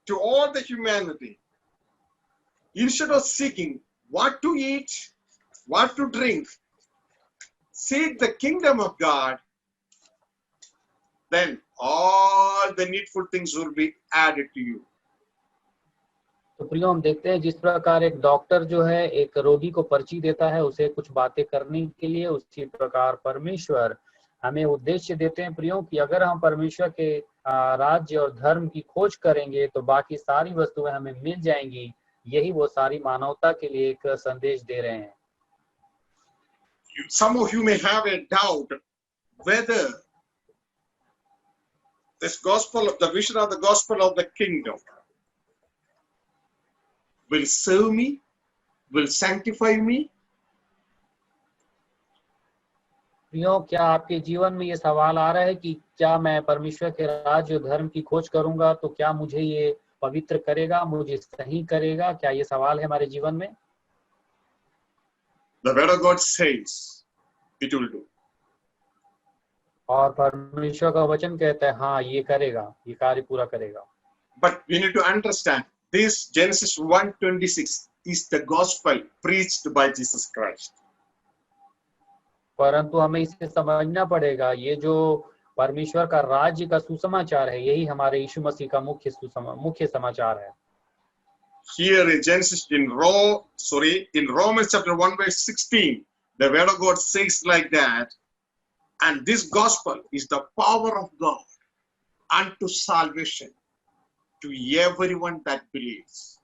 to all the humanity. Instead of seeking what to eat, what to drink, seek the kingdom of God, then all the needful things will be added to you. तो प्रियो हम देखते हैं जिस प्रकार एक doctor जो है एक रोगी को पर्ची देता है उसे कुछ बातें करने के लिए, उसी प्रकार परमेश्वर हमें उद्देश्य देते हैं प्रियो कि अगर हम परमेश्वर के राज्य और धर्म की खोज करेंगे तो बाकी सारी वस्तुएं हमें मिल जाएंगी। यही वो सारी मानवता के लिए एक संदेश दे रहे हैं। Some of you may have a doubt whether this gospel, the vision of the gospel of the kingdom will serve me, will sanctify me. प्रियो क्या आपके जीवन में ये सवाल आ रहा है कि क्या मैं परमेश्वर के राज्य और धर्म की खोज करूंगा तो क्या मुझे ये पवित्र करेगा, मुझे सही करेगा? क्या ये सवाल है हमारे जीवन में? The word of God says it will do. और परमेश्वर का वचन कहता है हाँ ये करेगा, ये कार्य पूरा करेगा। But we need to understand this Genesis 1:26 is the gospel preached by Jesus Christ. परंतु हमें इसे समझना पड़ेगा, ये जो परमेश्वर का राज्य का सुसमाचार है यही हमारे यीशु मसीह का मुख्य समाचार है। Here in Genesis in Romans chapter 1:16, the word of God says like that, and this gospel is the power of God unto salvation to everyone that believes.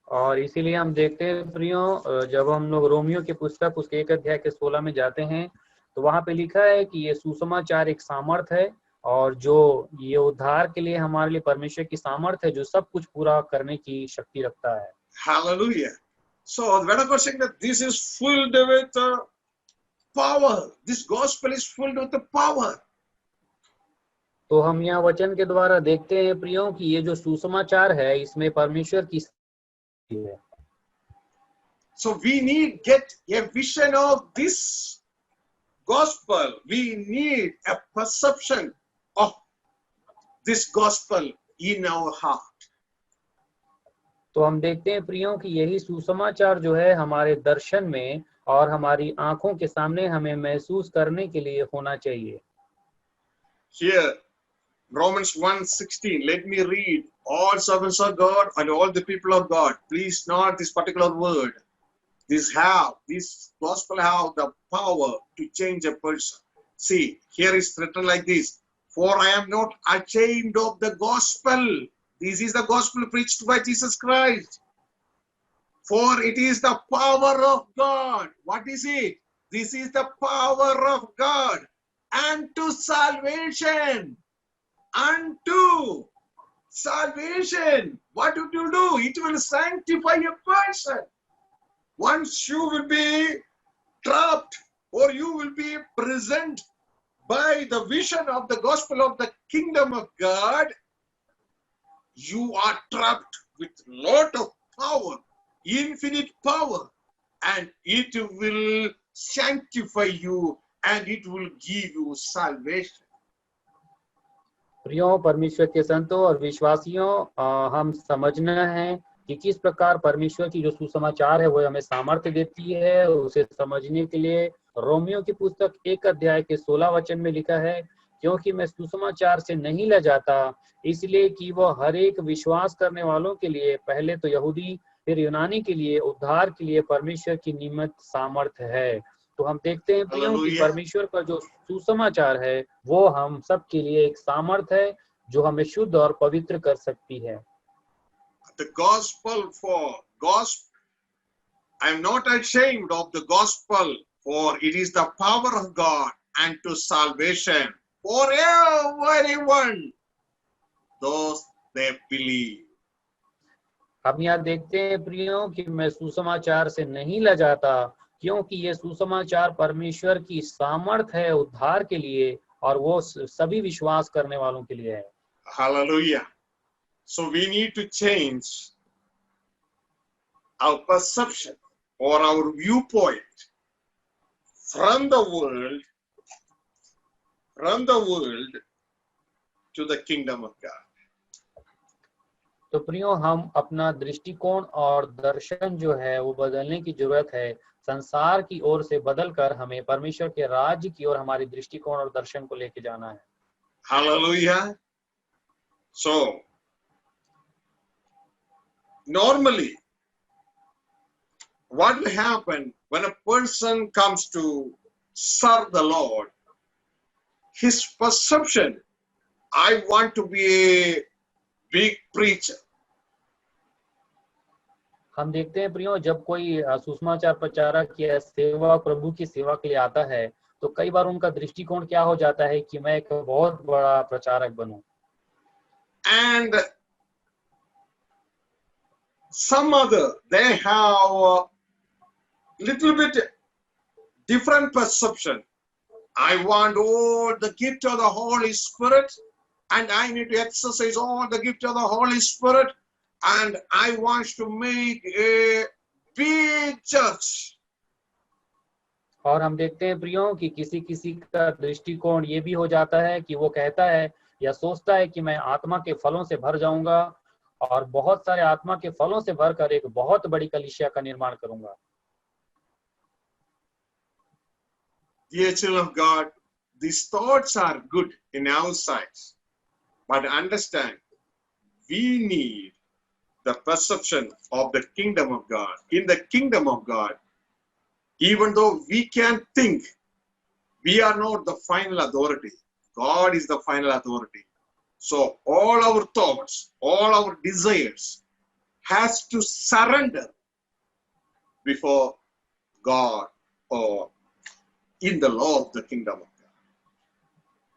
और इसीलिए हम देखते हैं प्रियो जब हम लोग रोमियो की पुस्तक उसके 1 अध्याय के 16 में जाते हैं तो वहां पे लिखा है कि ये सुसमाचार एक सामर्थ है और जो ये उद्धार के लिए हमारे लिए परमेश्वर की सामर्थ है जो सब कुछ पूरा करने की शक्ति रखता है। Hallelujah. So the word of God saying that this is filled with power. This gospel is filled with the power. तो हम यहाँ वचन के द्वारा देखते हैं प्रियो कि ये जो सुसमाचार है इसमें परमेश्वर की है। So we need get a vision of this gospel. We need a perception of this gospel in our heart. तो हम देखते हैं प्रियो कि यही सुसमाचार जो है हमारे दर्शन में और हमारी आंखों के सामने हमें महसूस करने के लिए होना चाहिए। Here, Romans 1:16. Let me read. All servants of God and all the people of God. Please not this particular word. This gospel have the power to change a person. See, here is written like this. For I am not ashamed of the gospel. This is the gospel preached by Jesus Christ. For it is the power of God. What is it? This is the power of God unto salvation. Unto salvation. What would you do? It will sanctify a person. Once you will be trapped or you will be present by the vision of the gospel of the kingdom of God, you are trapped with lot of power, infinite power, and it will sanctify you and it will give you salvation. प्रियो परमेश्वर के संतों और विश्वासियों, हम समझना है कि किस प्रकार परमेश्वर की जो सुसमाचार है वो हमें सामर्थ्य देती है। उसे समझने के लिए रोमियो की पुस्तक 1 अध्याय के 16 वचन में लिखा है, क्योंकि मैं सुसमाचार से नहीं लजाता, इसलिए कि वो हर एक विश्वास करने वालों के लिए, पहले तो यहूदी फिर यूनानी के लिए उद्धार के लिए परमेश्वर की निमित्त सामर्थ्य है। तो हम देखते हैं प्रियो कि परमेश्वर का जो सुसमाचार है वो हम सब के लिए एक सामर्थ्य है जो हमें शुद्ध और पवित्र कर सकती है। The gospel I am not ashamed of the gospel, for it is the power of God unto salvation for everyone, those they believe. हम यहाँ देखते हैं प्रियो कि मैं सुसमाचार से नहीं लजाता, क्योंकि ये सुसमाचार परमेश्वर की सामर्थ है उद्धार के लिए और वो सभी विश्वास करने वालों के लिए है। Hallelujah. So we need to change our perception or our viewpoint from the world to the kingdom of God. तो प्रियो हम अपना दृष्टिकोण और दर्शन जो है वो बदलने की जरूरत है। संसार की ओर से बदलकर हमें परमेश्वर के राज्य की ओर हमारी दृष्टिकोण और दर्शन को लेके जाना है। Hallelujah. So normally what will happen when a person comes to serve the Lord, his perception, I want to be a big preacher. हम देखते हैं प्रियो जब कोई सुसमाचार प्रचारक या सेवा प्रभु की सेवा के लिए आता है तो कई बार उनका दृष्टिकोण क्या हो जाता है कि मैं एक बहुत बड़ा प्रचारक बनूं। And some other, they have a little bit different perception. I want all the gift of the Holy Spirit, and I need to exercise all the gift of the Holy Spirit, and I want to make a big church. और हम देखते हैं प्रियो कि किसी का दृष्टिकोण ये भी हो जाता है कि वो कहता है या सोचता है कि मैं आत्मा के फलों से भर जाऊंगा और बहुत सारे आत्मा के फलों से भरकर एक बहुत बड़ी कलीसिया का निर्माण करूंगा। Dear children of God, these thoughts are good in our sight, but understand, we need the perception of the kingdom of God. In the kingdom of God, even though we can think, we are not the final authority. God is the final authority. So all our thoughts, all our desires has to surrender before God or in the law of the kingdom of God.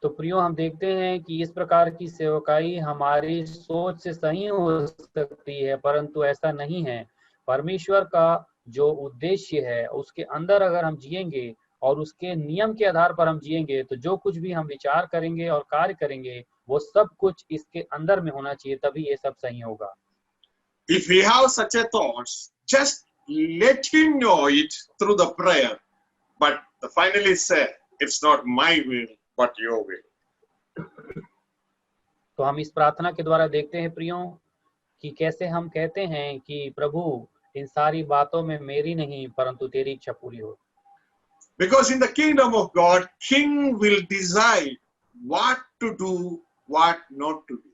तो प्रियो हम देखते हैं कि इस प्रकार की सेवकाई हमारी सोच से सही हो सकती है, परंतु ऐसा नहीं है। परमेश्वर का जो उद्देश्य है उसके अंदर अगर हम जिएंगे और उसके नियम के आधार पर हम जिएंगे तो जो कुछ भी हम विचार करेंगे और कार्य करेंगे वो सब कुछ इसके अंदर में होना चाहिए, तभी ये सब सही होगा। If we have such a thoughts, just let him know it through the prayer. But the finally say, it's not my will, but your will. तो हम इस प्रार्थना के द्वारा देखते हैं प्रियो कि कैसे हम कहते हैं कि प्रभु इन सारी बातों में मेरी नहीं परंतु तेरी इच्छा पूरी हो। Because in the kingdom of God, king will decide what to do, what not to do.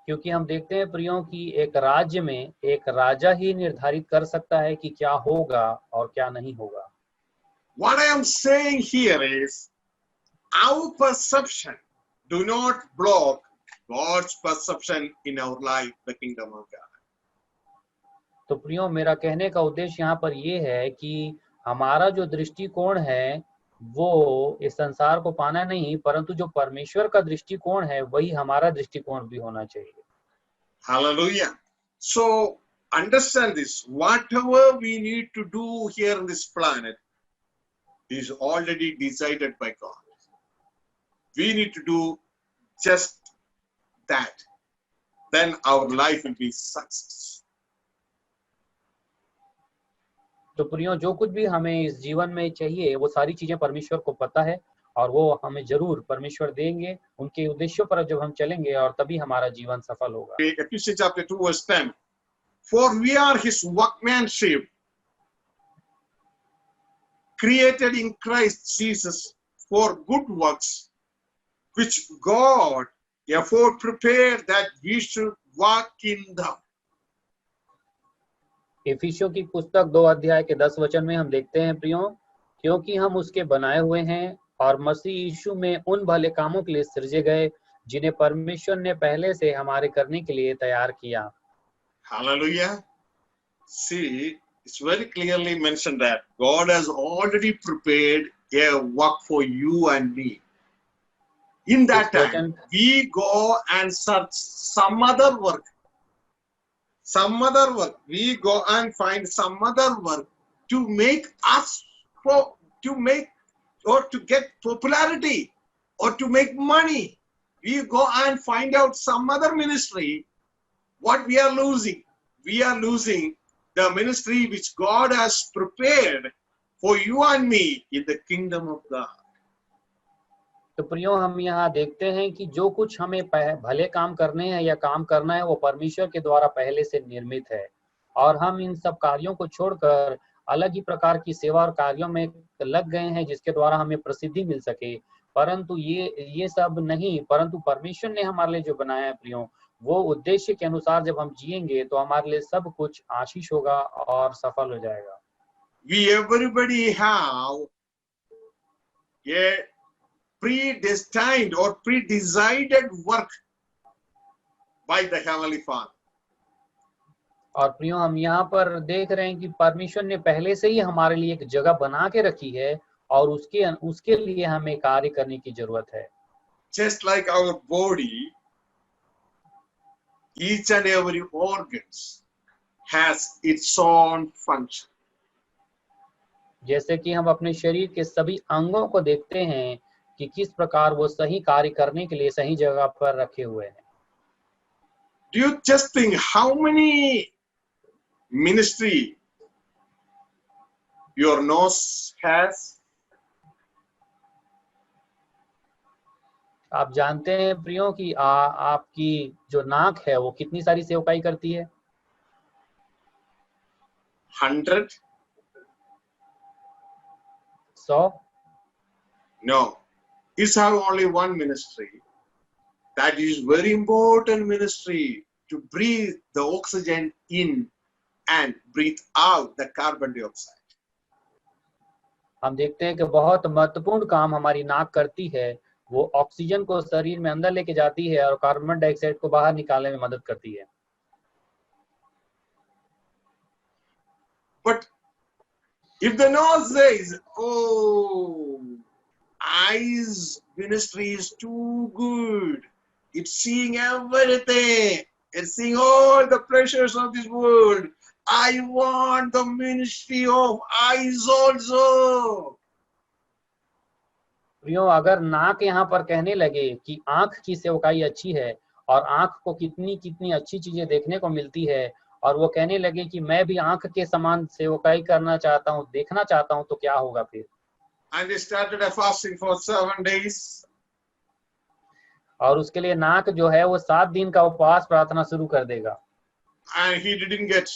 क्योंकि हम देखते हैं प्रियो कि एक राज्य में एक राजा ही निर्धारित कर सकता है कि क्या होगा और क्या नहीं होगा। What I am saying here is, our perception do not block God's perception in our life, the kingdom of God. तो प्रियो मेरा कहने का उद्देश्य यहाँ पर ये है कि हमारा जो दृष्टिकोण है वो इस संसार को पाना नहीं, परंतु जो परमेश्वर का दृष्टिकोण है वही हमारा दृष्टिकोण भी होना चाहिए। Hallelujah. So understand this, whatever we need to do here on this planet is already decided by God. We need to do just that. Then our life will be success. तो प्रियो जो कुछ भी हमें इस जीवन में चाहिए वो सारी चीजें परमेश्वर को पता है और वो हमें जरूर परमेश्वर देंगे उनके उद्देश्यों पर जब हम चलेंगे और तभी हमारा जीवन सफल होगा। Ephesians chapter 2 verse 10. For we are his workmanship, created in Christ Jesus for good works, which God afore prepared that we should walk in them. इफिसियों की पुस्तक 2 अध्याय के 10 वचन में हम देखते हैं प्रियो, क्योंकि हम उसके बनाए हुए हैं और मसीह यीशु में उन भले कामों के लिए सृजे गए जिन्हें परमेश्वर ने पहले से हमारे करने के लिए तैयार किया। Hallelujah. See, it's very clearly mentioned that God has already prepared a work for you and me. In that time, we go and search some other work. Some other work. We go and find some other work to make us, to make or to get popularity or to make money. We go and find out some other ministry. What we are losing? We are losing the ministry which God has prepared for you and me in the kingdom of God. तो प्रियो हम यहाँ देखते हैं कि जो कुछ हमें भले काम करने हैं या काम करना है वो परमेश्वर के द्वारा पहले से निर्मित है और हम इन सब कार्यों को छोड़कर अलग ही प्रकार की सेवा और कार्यों में लग गए हैं जिसके द्वारा हमें प्रसिद्धि मिल सके, परंतु ये सब नहीं, परंतु परमेश्वर ने हमारे लिए जो बनाया है प्रियो वो उद्देश्य के अनुसार जब हम जिएंगे तो हमारे लिए सब कुछ आशीष होगा और सफल हो जाएगा। We everybody have a predestined or pre-decided work by the Heavenly Father. और प्रियो हम यहाँ पर देख रहे हैं कि परमेश्वर ने पहले से ही हमारे लिए एक जगह बना के रखी है और उसके लिए हमें कार्य करने की जरूरत है। Just like our body, each and every organs has its own function. जैसे कि हम अपने शरीर के सभी अंगों को देखते हैं कि किस प्रकार वो सही कार्य करने के लिए सही जगह पर रखे हुए हैं। Do you just think how many ministry your nose has? आप जानते हैं प्रियो कि आपकी जो नाक है वो कितनी सारी सेवकाई करती है? 100? 100? No. It's have only one ministry. That is very important ministry, to breathe the oxygen in and breathe out the carbon dioxide. हम देखते हैं कि बहुत महत्वपूर्ण काम हमारी नाक करती है, वो ऑक्सीजन को शरीर में अंदर लेके जाती है और कार्बन डाइऑक्साइड को बाहर निकालने में मदद करती है। But if the nose says, oh, eyes ministry is too good, it's seeing everything, it's seeing all the pleasures of this world, I want the ministry of eyes also. प्रियो, अगर नाक यहाँ पर कहने लगे कि आंख की सेवकाई अच्छी है और आंख को कितनी कितनी अच्छी चीजें देखने को मिलती है, और वो कहने लगे कि मैं भी आंख के समान सेवकाई करना चाहता हूँ, देखना चाहता हूँ, तो क्या होगा फिर? And he started a fasting for 7 days. और उसके लिए नाक जो है वो 7 दिन का उपवास प्रार्थना शुरू कर देगा, And he didn't get.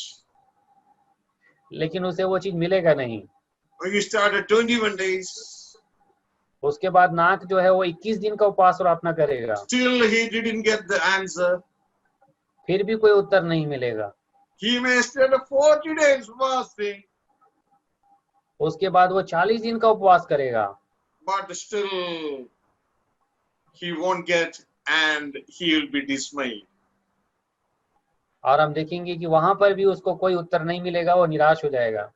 लेकिन उसे वो चीज मिलेगा नहीं। He started 21 days. उसके बाद नाक जो है वो 21 दिन का उपवास प्रार्थना करेगा, Still he didn't get the answer. फिर भी कोई उत्तर नहीं मिलेगा। He may start 40 days fasting, उसके बाद वो 40 दिन का उपवास करेगा, but still he won't get, and he will be dismayed. और हम देखेंगे कि वहां पर भी उसको कोई उत्तर नहीं मिलेगा, वो निराश हो जाएगा।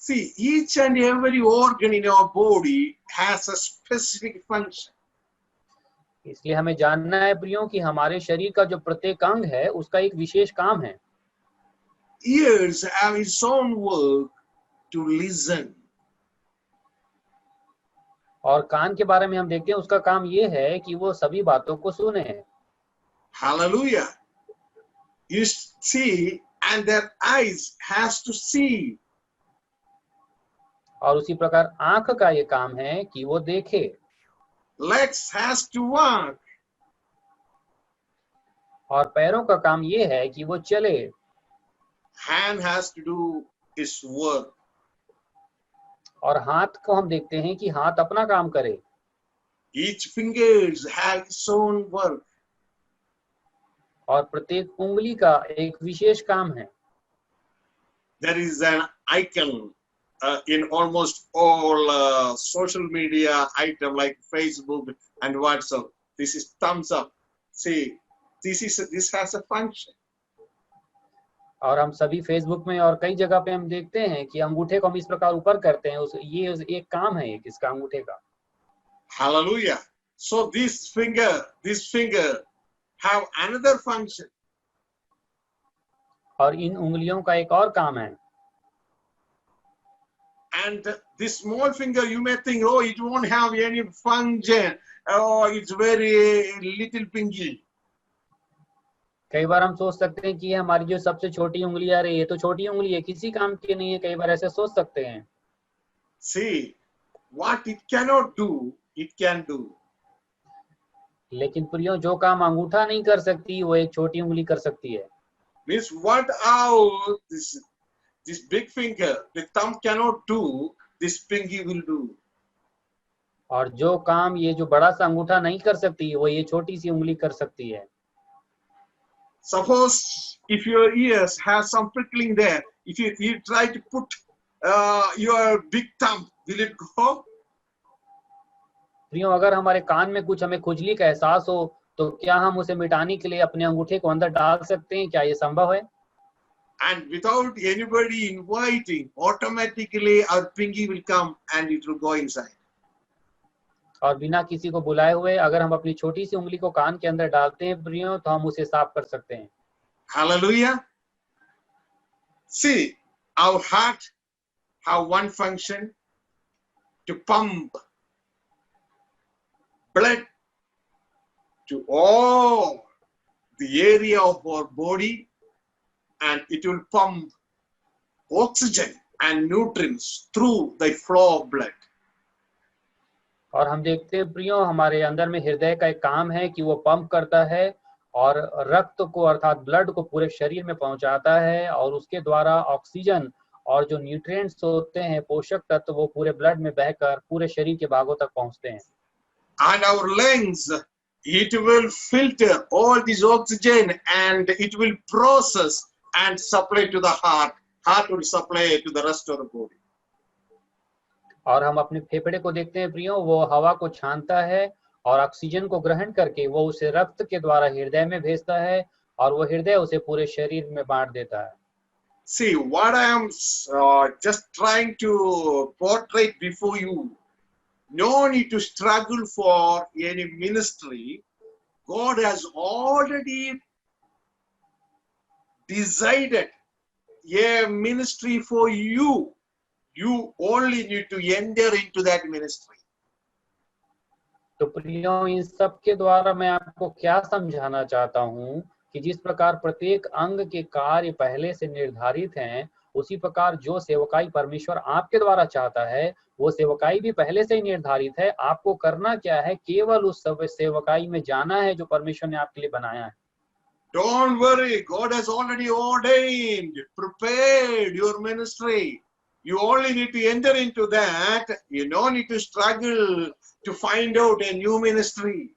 See, each and every organ in our body has a specific function. इसलिए हमें जानना है प्रियो कि हमारे शरीर का जो प्रत्येक अंग है उसका एक विशेष काम है। Ears have its own work to listen. और कान के बारे में हम देखते हैं, उसका काम ये है कि वो सभी बातों को सुने। Hallelujah. You see, and their eyes has to see. और उसी प्रकार आंख का ये काम है कि वो देखे। Legs has to walk. और पैरों का काम ये है कि वो चले। Hand has to do its work. और हाथ को हम देखते हैं कि हाथ अपना काम करे। Each fingers have its own work. और प्रत्येक उंगली का एक विशेष काम है। There is an icon in almost all social media item like Facebook and WhatsApp. This is thumbs up. See, this has a function. और हम सभी फेसबुक में और कई जगह पे हम देखते हैं कि अंगूठे को हम इस प्रकार ऊपर करते हैं, ये एक काम है इसका अंगूठे का। Hallelujah. So this finger have another function. और इन उंगलियों का एक और काम है। And this small finger, you may think, oh, it won't have any function. Oh, it's very little pinky. कई बार हम सोच सकते हैं कि हमारी जो सबसे छोटी उंगली आ रही है, तो छोटी उंगली है, किसी काम की नहीं है। कई बार ऐसे सोच सकते हैं। See, what it cannot do, it can do. लेकिन प्रियो, जो काम अंगूठा नहीं कर सकती वो एक छोटी उंगली कर सकती है। Means what all this big finger, the thumb cannot do, this pinky will do. और जो काम ये जो बड़ा सा अंगूठा नहीं कर सकती वो ये छोटी सी उंगली कर सकती है। Suppose if your ears have some prickling there, if you try to put your big thumb, will it go? प्रियो, अगर हमारे कान में कुछ हमें खुजली का एहसास हो तो क्या हम उसे मिटाने के लिए अपने अंगूठे को अंदर डाल सकते हैं? क्या ये संभव है? And without anybody inviting, automatically our pinky will come and it will go inside. और बिना किसी को बुलाए हुए अगर हम अपनी छोटी सी उंगली को कान के अंदर डालते हैं प्रियो, तो हम उसे साफ कर सकते हैं। Hallelujah. See, our heart have one function, to pump blood to all the area of our body, and it will pump oxygen and nutrients through the flow of blood. और हम देखते हैं प्रियो, हमारे अंदर में हृदय का एक काम है कि वो पंप करता है और रक्त को अर्थात ब्लड को पूरे शरीर में पहुंचाता है, और उसके द्वारा ऑक्सीजन और जो न्यूट्रिएंट्स होते हैं, पोषक तत्व, वो पूरे ब्लड में बहकर पूरे शरीर के भागों तक पहुंचते हैं। And our lungs, it will filter all this oxygen and it will process and supply to the heart. Heart will supply to the rest of the body. और हम अपने फेफड़े को देखते हैं प्रियो, वो हवा को छानता है और ऑक्सीजन को ग्रहण करके वो उसे रक्त के द्वारा हृदय में भेजता है, और वो हृदय उसे पूरे शरीर में बांट देता है। See, what I am just trying to portray before you, no need to struggle for any ministry. God has already decided a ministry for you. You only need to enter into that ministry. तो प्रियो, इन सब के द्वारा मैं आपको क्या समझाना चाहता हूँ कि जिस प्रकार प्रत्येक अंग के कार्य पहले से निर्धारित हैं, उसी प्रकार जो सेवकाई परमेश्वर आपके द्वारा चाहता है, वो सेवकाई भी पहले से ही निर्धारित है। आपको करना क्या है? केवल उस सेवकाई में जाना है जो परमेश्वर ने आपके लिए बनाया है। Don't worry, God has already ordained, prepared your ministry. You only need to enter into that. You don't need to struggle to find out a new ministry.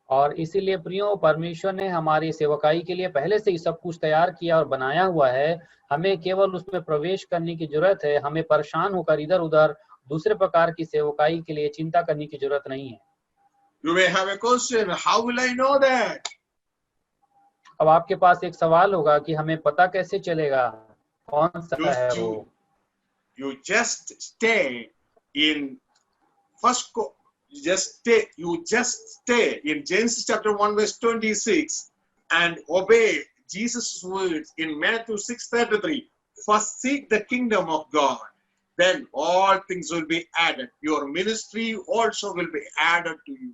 और इसीलिए प्रियो, परमेश्वर ने हमारी सेवकाई के लिए पहले से ही सब कुछ तैयार किया और बनाया हुआ है। हमें केवल उसमें प्रवेश करने की जरूरत है। हमें परेशान होकर इधर उधर दूसरे प्रकार की सेवकाई के लिए चिंता करने की जरूरत नहीं है। You may have a question, how will I know that? अब आपके पास एक सवाल होगा कि हमें पता कैसे चलेगा कौन सा है वो? You just stay in you just stay in Genesis chapter 1 verse 26 and obey Jesus' words in Matthew 6:33. First seek the kingdom of God, then all things will be added. Your ministry also will be added to you.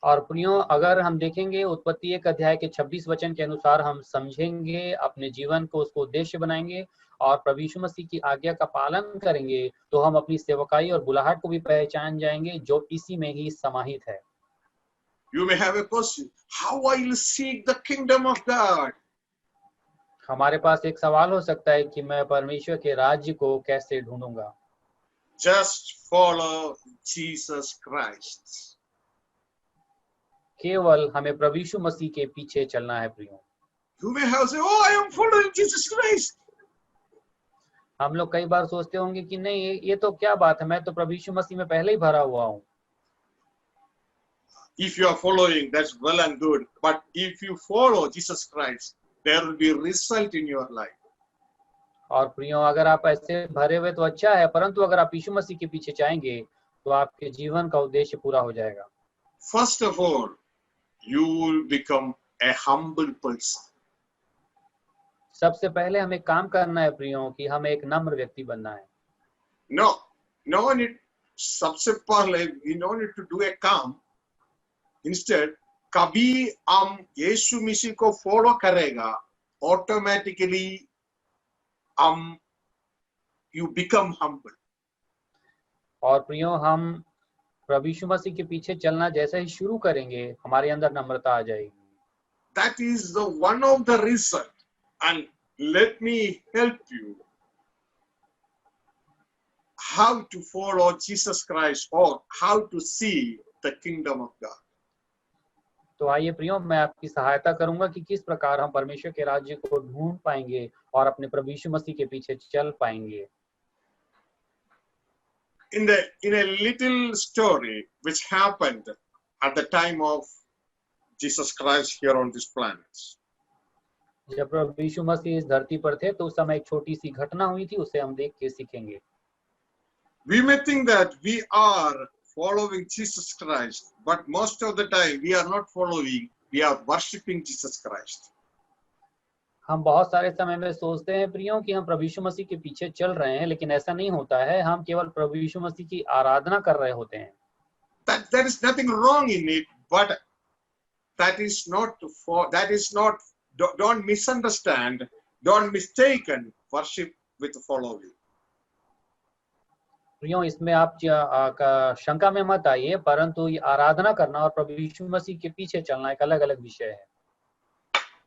और प्रियो, अगर हम देखेंगे उत्पत्ति 1 अध्याय के 26 वचन के अनुसार हम समझेंगे, अपने जीवन को उसको उद्देश्य बनाएंगे और प्रभु यीशु मसीह की आज्ञा का पालन करेंगे, तो हम अपनी सेवकाई और बुलाहट को भी पहचान जाएंगे जो इसी में ही समाहित है। You may have a question, how I will seek the kingdom of God? हमारे पास एक सवाल हो सकता है कि मैं परमेश्वर के राज्य को कैसे ढूंढूंगा? Just follow Jesus Christ. केवल हमें प्रभु यीशु मसीह के पीछे चलना है प्रियो। You may have said, oh, I am following Jesus Christ. हम लोग कई बार सोचते होंगे कि नहीं, ये तो क्या बात है, मैं तो प्रभु यीशु मसीह में पहले ही भरा हुआ हूँ। If you are following, that's well and good. But if you follow Jesus Christ, there will be a result in your life. और प्रियो, अगर आप ऐसे भरे हुए तो अच्छा है, परंतु अगर आप यीशु मसीह के पीछे जाएंगे तो आपके जीवन का उद्देश्य पूरा हो जाएगा। First of all, you will become a humble person. सबसे पहले हमें काम करना है प्रियो कि हमें एक नम्र व्यक्ति बनना है। No need. सबसे पहले we don't need to do a काम. Instead, कभी हम यीशु मसीह को फॉलो करेगा, automatically you become humble. और प्रियो, हम प्रभु यीशु मसीह के पीछे चलना जैसे ही शुरू करेंगे, हमारे अंदर नम्रता आ जाएगी। That is the one of the result. And let me help you how to follow Jesus Christ or how to see the kingdom of God. तो आइए प्रियो, मैं आपकी सहायता करूंगा कि किस प्रकार हम परमेश्वर के राज्य को ढूंढ पाएंगे और अपने प्रभु यीशु मसीह के पीछे चल पाएंगे। In a little story which happened at the time of Jesus Christ here on this planet. जब प्रभु यीशु मसीह इस धरती पर थे तो उस समय एक छोटी सी घटना हुई थी, उसे हम देख के सीखेंगे। We may think that we are following Jesus Christ, but most of the time we are not following, we are worshipping Jesus Christ. हम बहुत सारे समय में सोचते हैं प्रियो कि हम प्रभु यीशु मसीह के पीछे चल रहे हैं, लेकिन ऐसा नहीं होता है। हम केवल प्रभु यीशु मसीह की आराधना कर रहे होते हैं। There is nothing wrong in it, but that is not, don't misunderstand, don't mistaken worship with following. प्रियो, इसमें आप शंका में मत आइए, परंतु ये आराधना करना और प्रभु यीशु मसीह के पीछे चलना एक अलग अलग विषय है।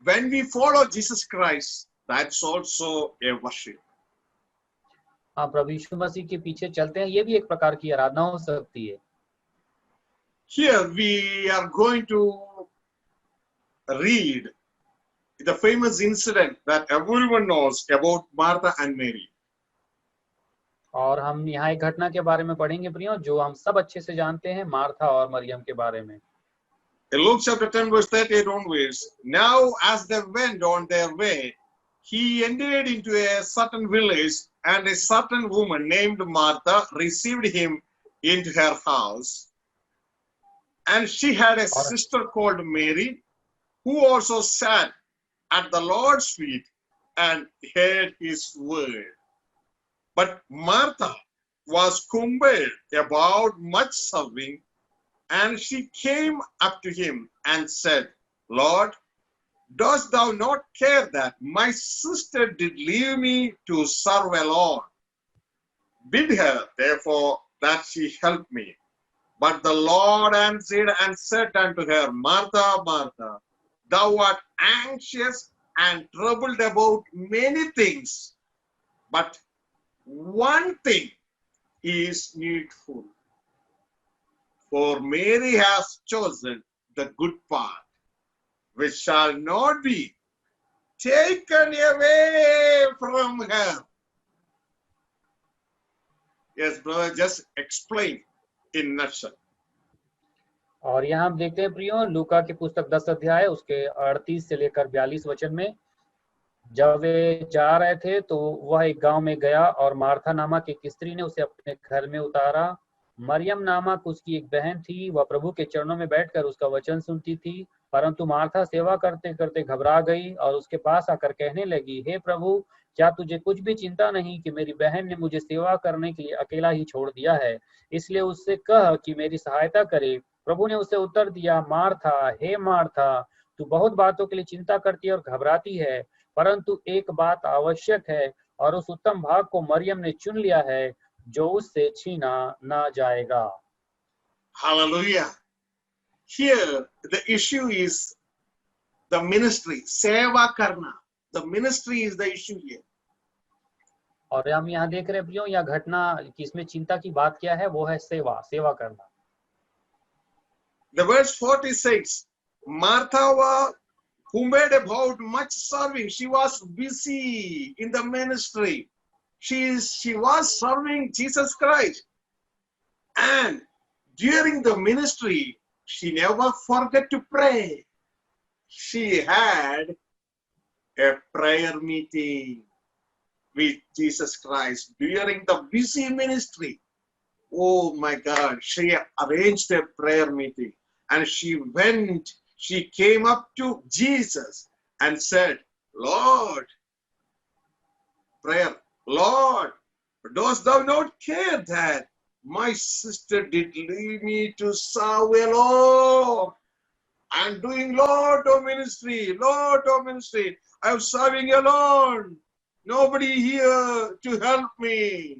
When we follow Jesus Christ, that's also a worship. हाँ, प्रभु यीशु मसीह के पीछे चलते हैं, ये भी एक प्रकार की आराधना हो सकती है। Here we are going to read the famous incident that everyone knows about Martha and Mary. और हम यहाँ एक घटना के बारे में पढ़ेंगे प्रियो, जो हम सब अच्छे से जानते हैं, मार्था और मरियम के बारे में। In Luke chapter 10 verse 38 onwards, now as they went on their way, he entered into a certain village, and a certain woman named Martha received him into her house. And she had a sister called Mary, who also sat at the Lord's feet and heard his word. But Martha was cumbered about much serving, and she came up to him and said, Lord, dost thou not care that my sister did leave me to serve alone? Bid her, therefore, that she help me. But the Lord answered and said unto her, Martha, Martha, thou art anxious and troubled about many things, but one thing is needful. For Mary has chosen the good part, which shall not be taken away from her. Yes, brother, just explain in nutshell. और यहाँ हम देखते हैं प्रियो लूका की पुस्तक 10 अध्याय उसके 38 से लेकर 42 वचन में, जब वे जा रहे थे तो वह एक गांव में गया और मार्था नामक एक स्त्री ने उसे अपने घर में उतारा। मरियम नामक उसकी एक बहन थी, वह प्रभु के चरणों में बैठकर उसका वचन सुनती थी। परंतु मार्था सेवा करते करते घबरा गई और उसके पास आकर कहने लगी, हे प्रभु, क्या तुझे कुछ भी चिंता नहीं कि मेरी बहन ने मुझे सेवा करने के लिए अकेला ही छोड़ दिया है? इसलिए उससे कह कि मेरी सहायता करे। प्रभु ने उसे उत्तर दिया, मार्था, हे मार्था, तू बहुत बातों के लिए चिंता करती है और घबराती है, परंतु एक बात आवश्यक है और उस उत्तम भाग को मरियम ने चुन लिया है जो उससे छीना ना जाएगा। Hallelujah. Here the issue is the ministry, seva karna. The ministry is the issue here. और हम यहाँ देख रहे हैं प्रियो, यह घटना किसमें चिंता की बात क्या है, वो है सेवा, सेवा करना। The verse 46, Martha was cumbered about much serving. She was busy in the ministry. She was serving Jesus Christ. And during the ministry, she never forgot to pray. She had a prayer meeting with Jesus Christ during the busy ministry. Oh my God, she arranged a prayer meeting and she came up to Jesus and said, Lord, prayer, Lord, dost thou not care that my sister did leave me to serve alone? I'm doing lot of ministry. I'm serving alone. Nobody here to help me.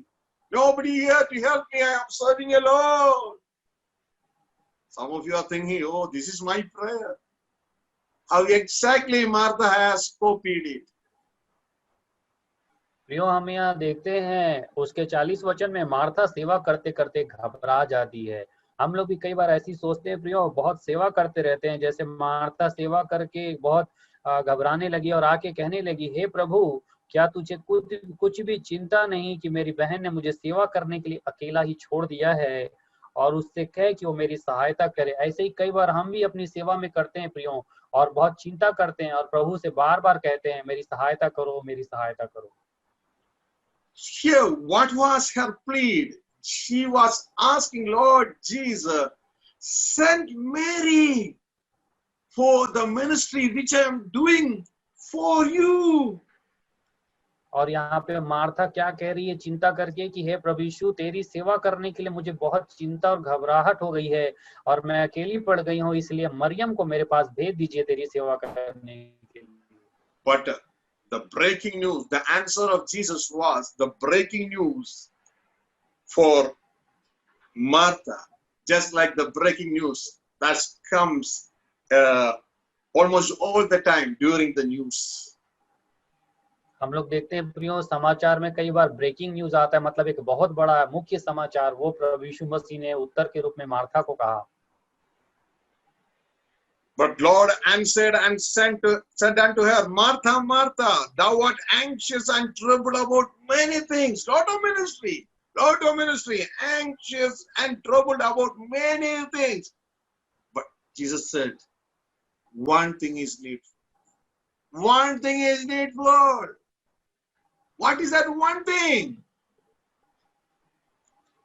I am serving alone. Some of you are thinking, oh, this is my prayer. How exactly Martha has copied it. प्रियो, हम यहाँ देखते हैं उसके 40 वचन में Martha सेवा करते करते घबरा जाती है। हम लोग भी कई बार ऐसी सोचते हैं प्रियो, बहुत सेवा करते रहते हैं, जैसे मार्था सेवा करके बहुत घबराने लगी और आके कहने लगी, हे प्रभु, क्या तुझे कुछ भी चिंता नहीं कि मेरी बहन ने मुझे सेवा करने के लिए अकेला ही छोड़ दिया है, और उससे कहे कि वो मेरी सहायता करे। ऐसे ही कई बार हम भी अपनी सेवा में करते हैं प्रियो, और बहुत चिंता करते हैं और प्रभु से बार बार कहते हैं, मेरी सहायता करो, मेरी सहायता करो। Here, what was her plea? She was asking, Lord Jesus, send Mary for the ministry which I am doing for you. और यहाँ पे मार्था क्या कह रही है चिंता करके कि हे प्रभु यीशु, तेरी सेवा करने के लिए मुझे बहुत चिंता और घबराहट हो गई है और मैं अकेली पड़ गई हूँ, इसलिए मरियम को मेरे पास भेज दीजिए तेरी सेवा करने के लिए। But the breaking news, the answer of Jesus was the breaking news for Martha, just like the breaking news that comes almost all the time during the news. हम लोग देखते हैं प्रियो, समाचार में कई बार ब्रेकिंग न्यूज आता है, मतलब एक बहुत बड़ा मुख्य समाचार, वो प्रभु यीशु मसीह ने उत्तर के रूप में मार्था को कहा। But Lord answered and said unto her, Martha, Martha, thou art anxious and troubled about many things. Lot of ministry, anxious and troubled about many things. But Jesus said, one thing is needful. One thing is needful. What is that one thing?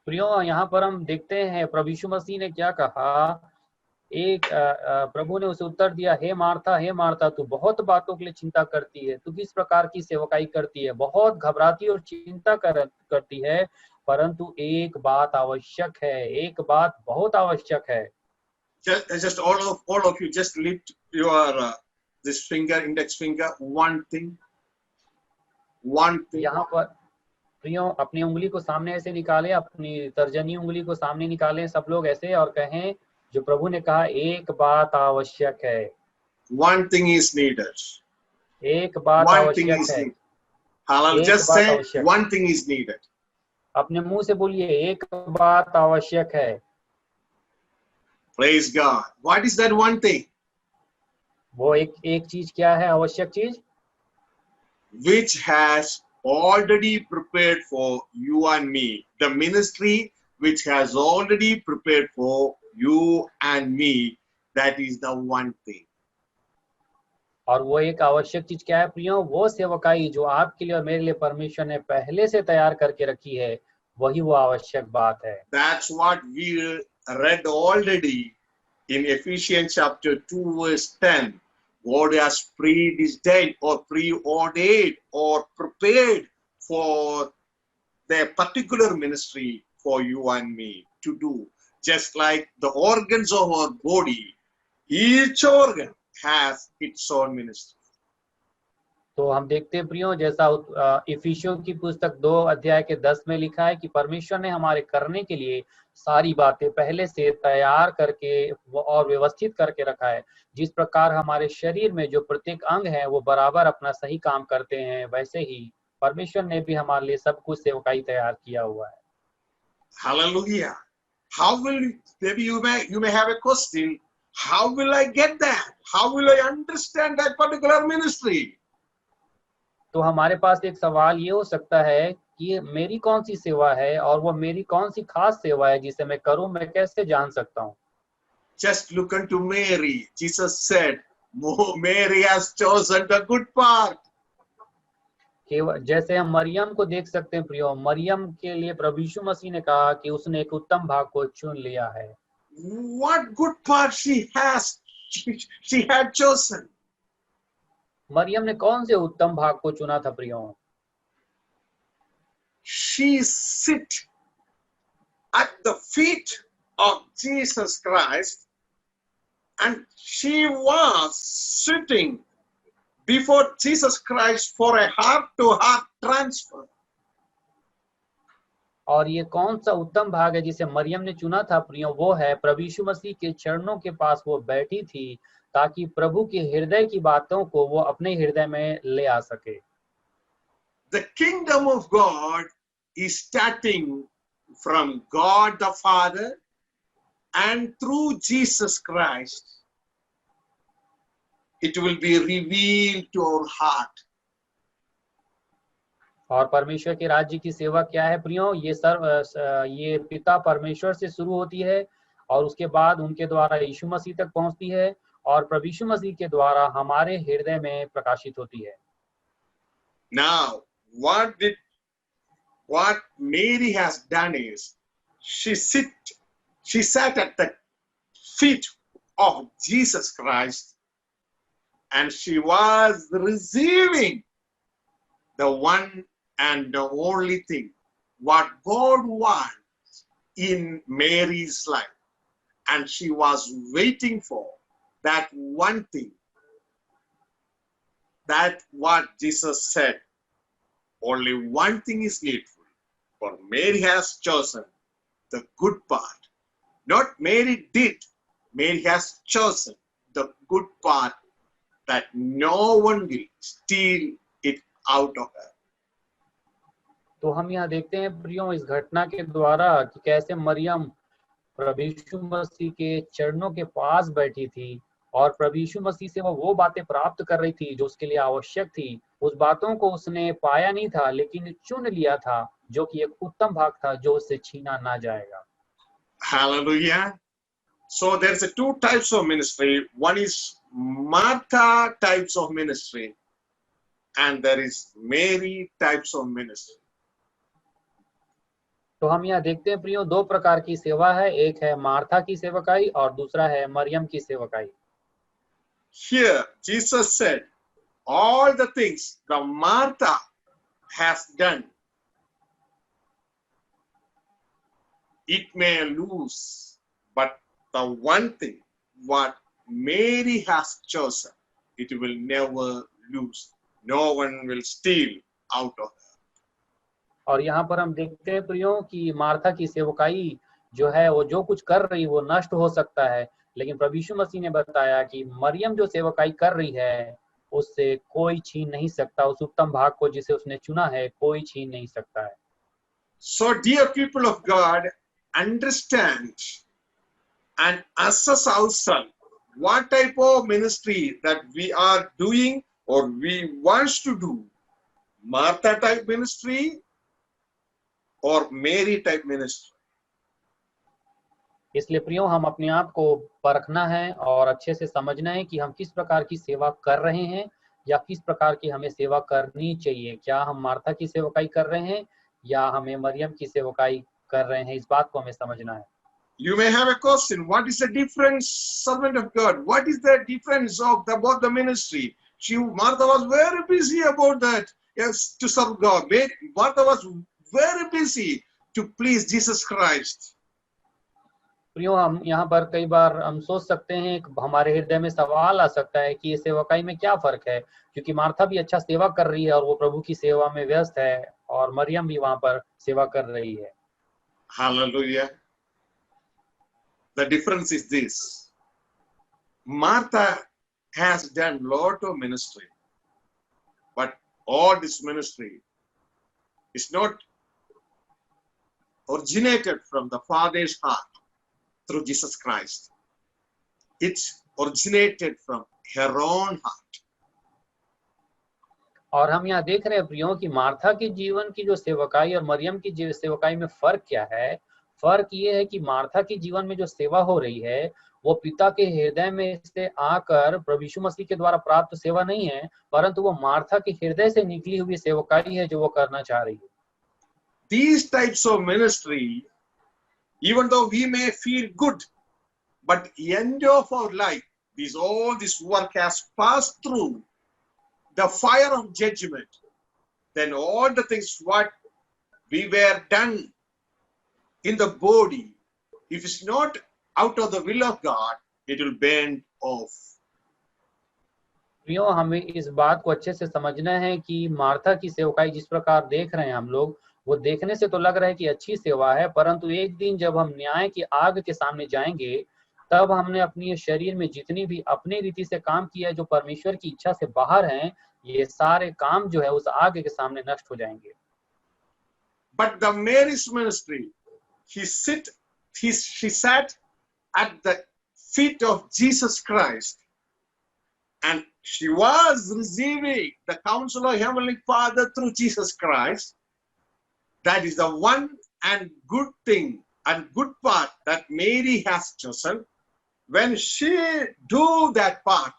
प्रियो, यहाँ पर हम देखते हैं प्रभु यीशु मसीह ने क्या कहा। एक प्रभु ने उसे उत्तर दिया, हे मार्था, तू बहुत बातों के लिए चिंता करती है, तू किस प्रकार की सेवकाई करती है, बहुत घबराती और चिंता करती है, परंतु एक बात आवश्यक है, एक बात बहुत आवश्यक है। Just all of you, just lift your this finger, index finger. One thing. यहाँ पर प्रियो अपनी उंगली को सामने ऐसे निकालें, अपनी तर्जनी उंगली को सामने निकालें सब लोग ऐसे और कहें जो प्रभु ने कहा, एक बात आवश्यक है। One thing is needed. एक बात One thing आवश्यक is है। needed. Hallelujah. एक Just बात say आवश्यक। one thing is needed. अपने मुंह से बोलिए, एक बात आवश्यक है। Praise God. What is that one thing? वो एक चीज क्या है, आवश्यक चीज? Which has already prepared for you and me. The ministry which has already prepared for you and me. That is the one thing. और वो एक आवश्यक चीज क्या है प्रियो? वो सेवकाई जो आपके लिए और मेरे लिए परमेश्वर ने पहले से तैयार करके रखी है, वही वो आवश्यक बात है। That's what we read already in Ephesians chapter 2 verse 10. God has predestined or preordained or prepared for the particular ministry for you and me to do. Just like the organs of our body, each organ has its own ministry. तो हम देखते हैं प्रियो, जैसा इफिसियों की पुस्तक 2 अध्याय के 10 में लिखा है कि परमेश्वर ने हमारे करने के लिए सारी बातें पहले से तैयार करके और व्यवस्थित करके रखा है। जिस प्रकार हमारे शरीर में जो प्रत्येक अंग है वो बराबर अपना सही काम करते हैं, वैसे ही परमेश्वर ने भी हमारे लिए सब कुछ सेवकाई तैयार किया हुआ है। Hallelujah. How will maybe you may have a question, how will I get that? How will I understand that particular ministry? तो हमारे पास एक सवाल ये हो सकता है कि मेरी कौन सी सेवा है और वो मेरी कौन सी खास सेवा है जिसे मैं करूं, मैं कैसे जान सकता हूं? Just look unto Mary. Jesus said, Mary has chosen the good part. केवल जैसे हम मरियम को देख सकते हैं प्रियो, मरियम के लिए प्रभु यीशु मसीह ने कहा कि उसने एक उत्तम भाग को चुन लिया है। What good part she has? She had chosen. Maryam ने कौन से उत्तम भाग को चुना था प्रियो? She sit at the feet of Jesus Christ, and she was sitting before Jesus Christ for a heart-to-heart transfer. और ये कौन सा उत्तम भाग है जिसे मरियम ने चुना था प्रियो? वो है प्रभु यीशु मसीह के चरणों के पास वो बैठी थी ताकि प्रभु के हृदय की बातों को वो अपने हृदय में ले आ सके। The kingdom of God is starting from God the Father and through Jesus Christ. It will be revealed to our heart. और परमेश्वर के राज्य की सेवा क्या है प्रियो? ये पिता परमेश्वर से शुरू होती है और उसके बाद उनके द्वारा यीशु मसीह तक पहुंचती है और प्रभु यीशु मसीह के द्वारा हमारे हृदय में प्रकाशित होती है। Now, what Mary has done is she sat at the feet of Jesus Christ, and she was receiving the one and the only thing what God wants in Mary's life, and she was waiting for that one thing, that what Jesus said, only one thing is needful, for Mary has chosen the good part. Not Mary did, Mary has chosen the good part that no one will steal it out of her. तो हम यहाँ देखते हैं प्रियो इस घटना के द्वारा कि कैसे मरियम प्रभु यीशु मसीह के चरणों के पास बैठी थी और प्रभु यीशु मसीह से वो बातें प्राप्त कर रही थी जो उसके लिए आवश्यक थी। उस बातों को उसने पाया नहीं था लेकिन चुन लिया था, जो कि एक उत्तम भाग था जो उससे छीना ना जाएगा। Hallelujah. So there's a two types of ministry. One is Martha types of ministry, and there is Mary types of ministry. तो हम यहाँ देखते हैं प्रियो दो प्रकार की सेवा है, एक है मार्था की सेवकाई और दूसरा है मरियम की सेवकाई। Here Jesus said, all the things the Martha has done, it may lose, but the one thing what Mary has chosen, it will never lose. No one will steal out of her. और यहाँ पर हम देखते हैं प्रियो कि Martha की सेवकाई जो है वो जो कुछ कर रही वो नष्ट हो सकता है, लेकिन प्रभु यीशु मसीह ने बताया कि मरियम जो सेवकाई कर रही है उससे कोई छीन नहीं सकता, उस उत्तम भाग को जिसे उसने चुना है कोई छीन नहीं सकता है। So, dear people of God, understand and assess ourselves what type of ministry that we are doing or we want to do. Martha type ministry or Mary type ministry. इसलिए प्रियो हम अपने आप को परखना है और अच्छे से समझना है कि हम किस प्रकार की सेवा कर रहे हैं या किस प्रकार की हमें सेवा करनी चाहिए। क्या हम मार्था की सेवकाई कर रहे हैं या हमें मरियम की सेवकाई कर रहे हैं, इस बात को हमें समझना है। You may have a question. What is the difference, servant of God? What is the difference about the ministry? Martha was very busy about that. Yes, to serve God. Martha was very busy to please Jesus Christ. प्रियो हम यहाँ पर कई बार हम सोच सकते हैं, हमारे हृदय में सवाल आ सकता है कि ये सेवकाई में क्या फर्क है, क्योंकि मार्था भी अच्छा सेवा कर रही है और वो प्रभु की सेवा में व्यस्त है और मरियम भी वहां पर सेवा कर रही है। Hallelujah. The difference is this. Martha has done lot of ministry, but all this ministry is not originated from the Father's heart through Jesus Christ. It's originated from her own heart. और हम यहाँ देख रहे हैं प्रियो कि Martha के जीवन की जो सेवकाई और मरियम की सेवकाई में फर्क क्या है। फर्क ये है कि मार्था के जीवन में जो सेवा हो रही है वो पिता के हृदय में से आकर प्रभु यीशु मसीह के द्वारा प्राप्त सेवा नहीं है, परंतु वो मार्था के हृदय से निकली हुई सेवकाई है जो वो करना चाह रही है। These types of ministry, even though we may feel good, but end of our life, all this work has passed through the fire of judgment. Then all the things what we were done in the body, if it's not out of the will of God, it will burn off. प्रियो हमें इस बात को अच्छे से समझना है कि मार्था की सेवकाई जिस प्रकार देख रहे हैं हम लोग, वो देखने से तो लग रहा है कि अच्छी सेवा है, परंतु एक दिन जब हम न्याय की आग के सामने जाएंगे तब हमने अपनी शरीर में जितनी भी अपनी रीति से काम किया है जो परमेश्वर की इच्छा से बाहर हैं, ये सारे काम जो है उस आग के सामने नष्ट हो जाएंगे। But the Mary's ministry, she sat at the feet of Jesus Christ, and she was receiving the counsel of Heavenly Father through Jesus Christ. That is the one and good thing and good part that Mary has chosen. When she do that part,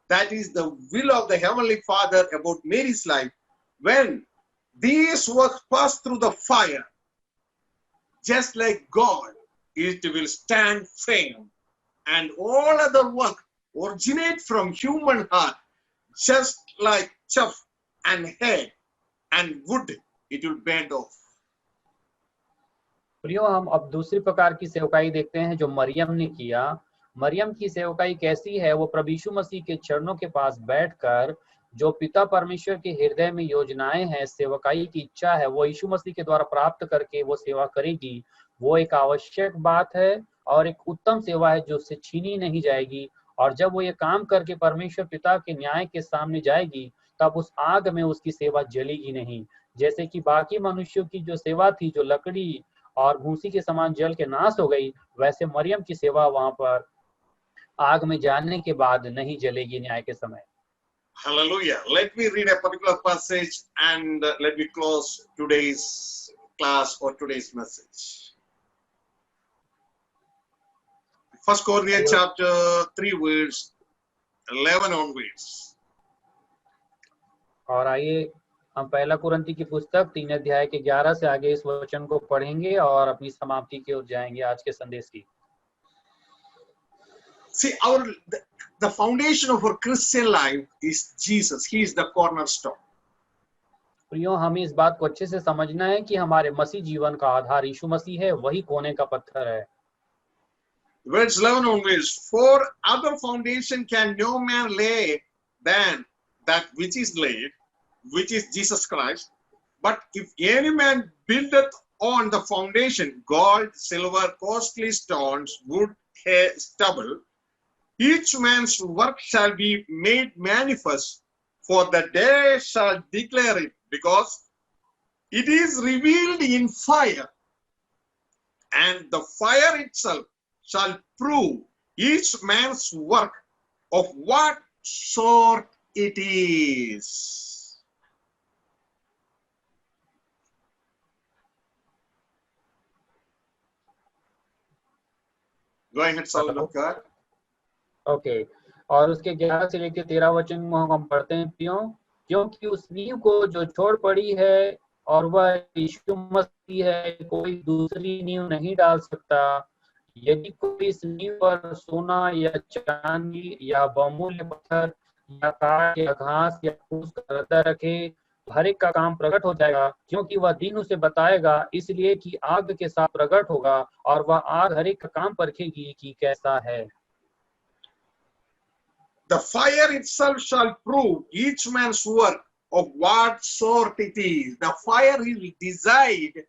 that is the will of the Heavenly Father about Mary's life. When these works pass through the fire, just like God, it will stand firm. And all other work originate from human heart, just like chaff and hay and wood, it will burn off. प्रियो हम अब दूसरी प्रकार की सेवकाई देखते हैं जो मरियम ने किया। मरियम की सेवकाई कैसी है? वो प्रभु यीशु मसीह के चरणों के पास बैठकर जो पिता परमेश्वर के हृदय में योजनाएं हैं, सेवकाई की इच्छा है, वो यीशु मसीह के द्वारा प्राप्त करके वो सेवा करेगी। वो एक आवश्यक बात है और एक उत्तम सेवा है जो उससे छीनी नहीं जाएगी। और जब वो ये काम करके परमेश्वर पिता के न्याय के सामने जाएगी तब उस आग में उसकी सेवा जलेगी नहीं। जैसे कि बाकी मनुष्यों की जो सेवा थी जो लकड़ी और भूसी के समान जल के नाश हो गई, वैसे मरियम की सेवा वहां पर आग में जाने के बाद नहीं जलेगी न्याय के समय। Hallelujah. Let me read a particular passage and let me close today's class or today's message. 1 Corinthians chapter 3 verse 11 onwards. और आइए हम पहला कुरिन्ती की पुस्तक 3 अध्याय के 11 से आगे इस वचन को पढ़ेंगे और अपनी समाप्ति की ओर जाएंगे आज के संदेश की। See, the foundation of our Christian life is Jesus. He is the cornerstone. प्रियो, हमें इस बात को अच्छे से समझना है कि हमारे मसीह जीवन का आधार यीशु मसीह है, वही कोने का पत्थर है। Verse 11 onwards, for other foundation can no man lay than that which is laid, which is Jesus Christ. But if any man buildeth on the foundation, gold, silver, costly stones, wood, hay, stubble, each man's work shall be made manifest, for the day shall declare it, because it is revealed in fire, and the fire itself shall prove each man's work of what sort it is. Go ahead, servant of God. Okay, और उसके 11 से लेकर 13 वचन में हम पढ़ते हैं, क्योंकि उस नींव को जो छोड़ पड़ी है और वह यीशु मसीह है, कोई दूसरी नींव नहीं डाल सकता। यदि कोई इस नींव पर सोना या चांदी या बहुमूल्य पत्थर या काठ या घास या फूस का रद्दा रखे, तो हर एक का काम प्रकट हो जाएगा, क्योंकि वह दिन उसे बताएगा, इसलिए कि आग के साथ प्रकट होगा, और वह आग हर एक का काम परखेगी कि कैसा है। The fire itself shall prove each man's work of what sort it is. The fire will decide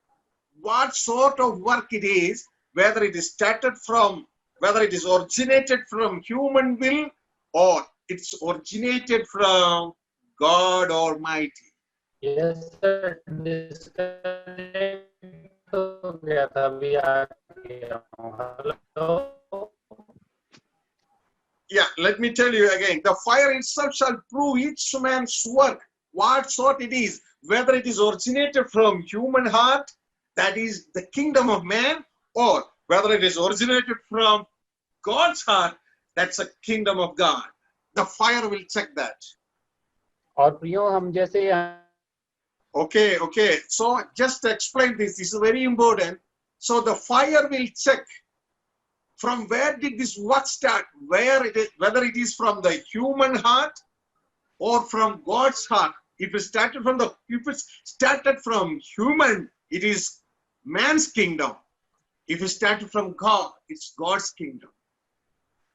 what sort of work it is, whether it is started from, whether it is originated from human will or it's originated from God Almighty. Yes, sir. Disconnect हो गया था, अभी आ गया हूँ। Hello? Yeah, let me tell you again. The fire itself shall prove each man's work, what sort it is, whether it is originated from human heart, that is the kingdom of man, or whether it is originated from God's heart, that's a kingdom of God. The fire will check that. और प्रियो, हम जैसे Okay. So just to explain this is very important. So the fire will check from where did this work start, where it is, whether it is from the human heart or from God's heart. If it started from human, it is man's kingdom. If it started from God, it's God's kingdom.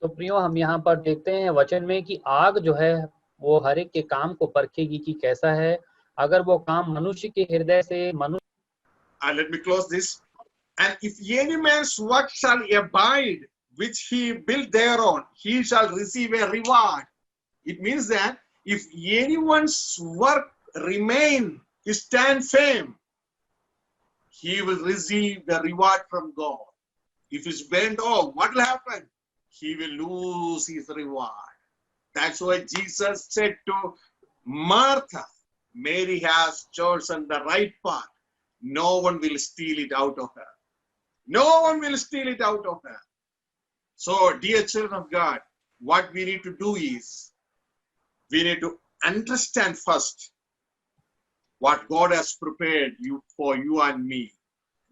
तो प्रियो, हम यहाँ पर देखते हैं वचन में कि आग जो है वो हर एक के काम को परखेगी कि कैसा है। अगर वो काम मनुष्य के हृदय से And let me close this. And if any man's work shall abide, which he built thereon, he shall receive a reward. It means that if anyone's work remain, stand firm, he will receive the reward from God. If it's bent off, what will happen? He will lose his reward. That's why Jesus said to Martha, Mary has chosen the right path. No one will steal it out of her. No one will steal it out of her. So, dear children of God, what we need to do is, we need to understand first what God has prepared for you and me.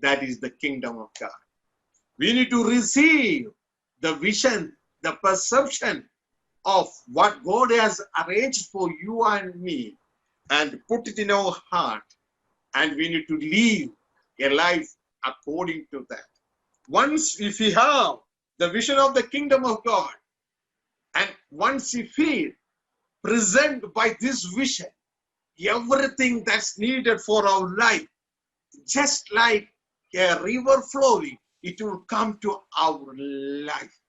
That is the kingdom of God. We need to receive the vision, the perception of what God has arranged for you and me, and put it in our heart. And we need to live a life according to that. Once if we have the vision of the kingdom of God, and once if we present by this vision everything that's needed for our life, just like a river flowing, it will come to our life.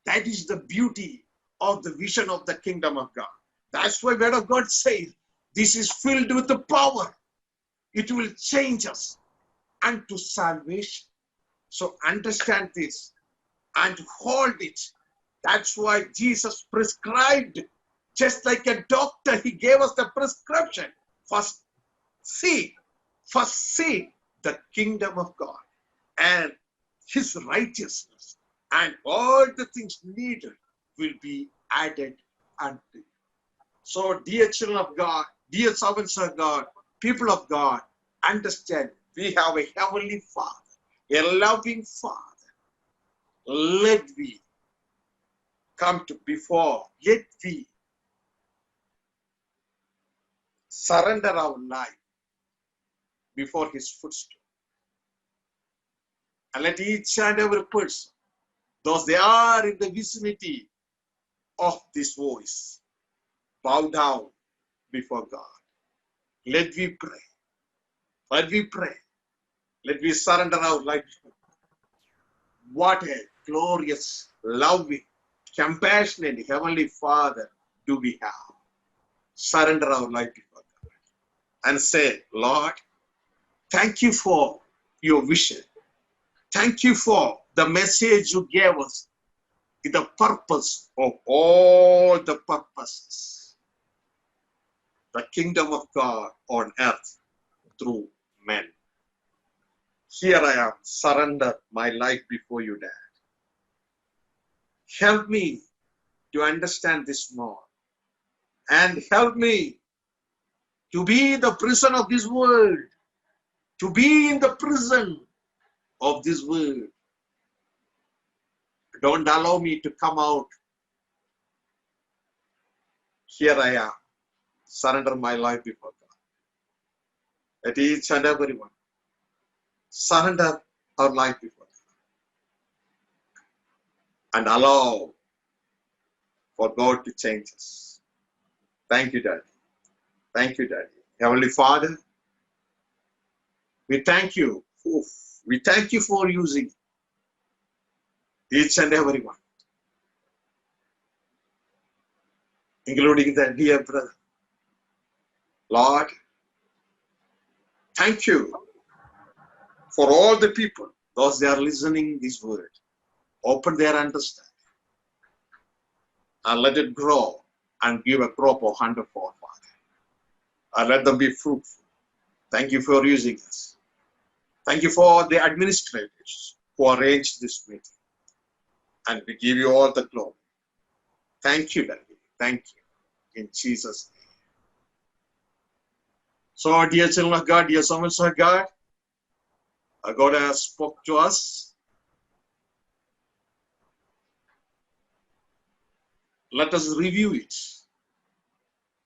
That is the beauty of the vision of the kingdom of God. That's why word of God says this is filled with the power. It will change us unto salvation. So understand this and hold it. That's why Jesus prescribed, just like a doctor, he gave us the prescription. First seek the kingdom of God and his righteousness, and all the things needed will be added unto you. So, dear children of God, dear servants of God, people of God, understand we have a heavenly Father, a loving Father. Let me come to before, let me surrender our life before his footstool. And let each and every person, those they are in the vicinity of this voice, bow down before God. Let we pray. Let we pray. Let we surrender our life. What a glorious, loving, compassionate Heavenly Father do we have. Surrender our life before God and say, Lord, thank you for your vision. Thank you for the message you gave us, the purpose of all the purposes. The kingdom of God on earth through men. Here I am, surrender my life before you, Dad. Help me to understand this more. And help me to be the prison of this world. To be in the prison of this world. Don't allow me to come out. Here I am. Surrender my life before God. Let each and everyone surrender our life before God. And allow for God to change us. Thank you, Daddy. Thank you, Daddy. Heavenly Father, we thank you. We thank you for using each and everyone, including the dear brother. Lord, thank you for all the people, those they are listening this word. Open their understanding and let it grow and give a crop of 100-fold, Father. And let them be fruitful. Thank you for using us. Thank you for the administrators who arranged this meeting. And we give you all the glory. Thank you, Daddy. Thank you. In Jesus' name. So, dear children of God, dear servants of God, God has spoke to us. Let us review it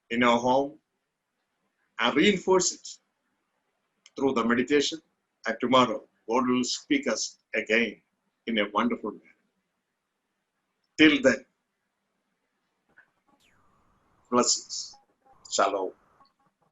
in our home and reinforce it through the meditation. And tomorrow, God will speak us again in a wonderful manner. Till then, blessings. Shalom.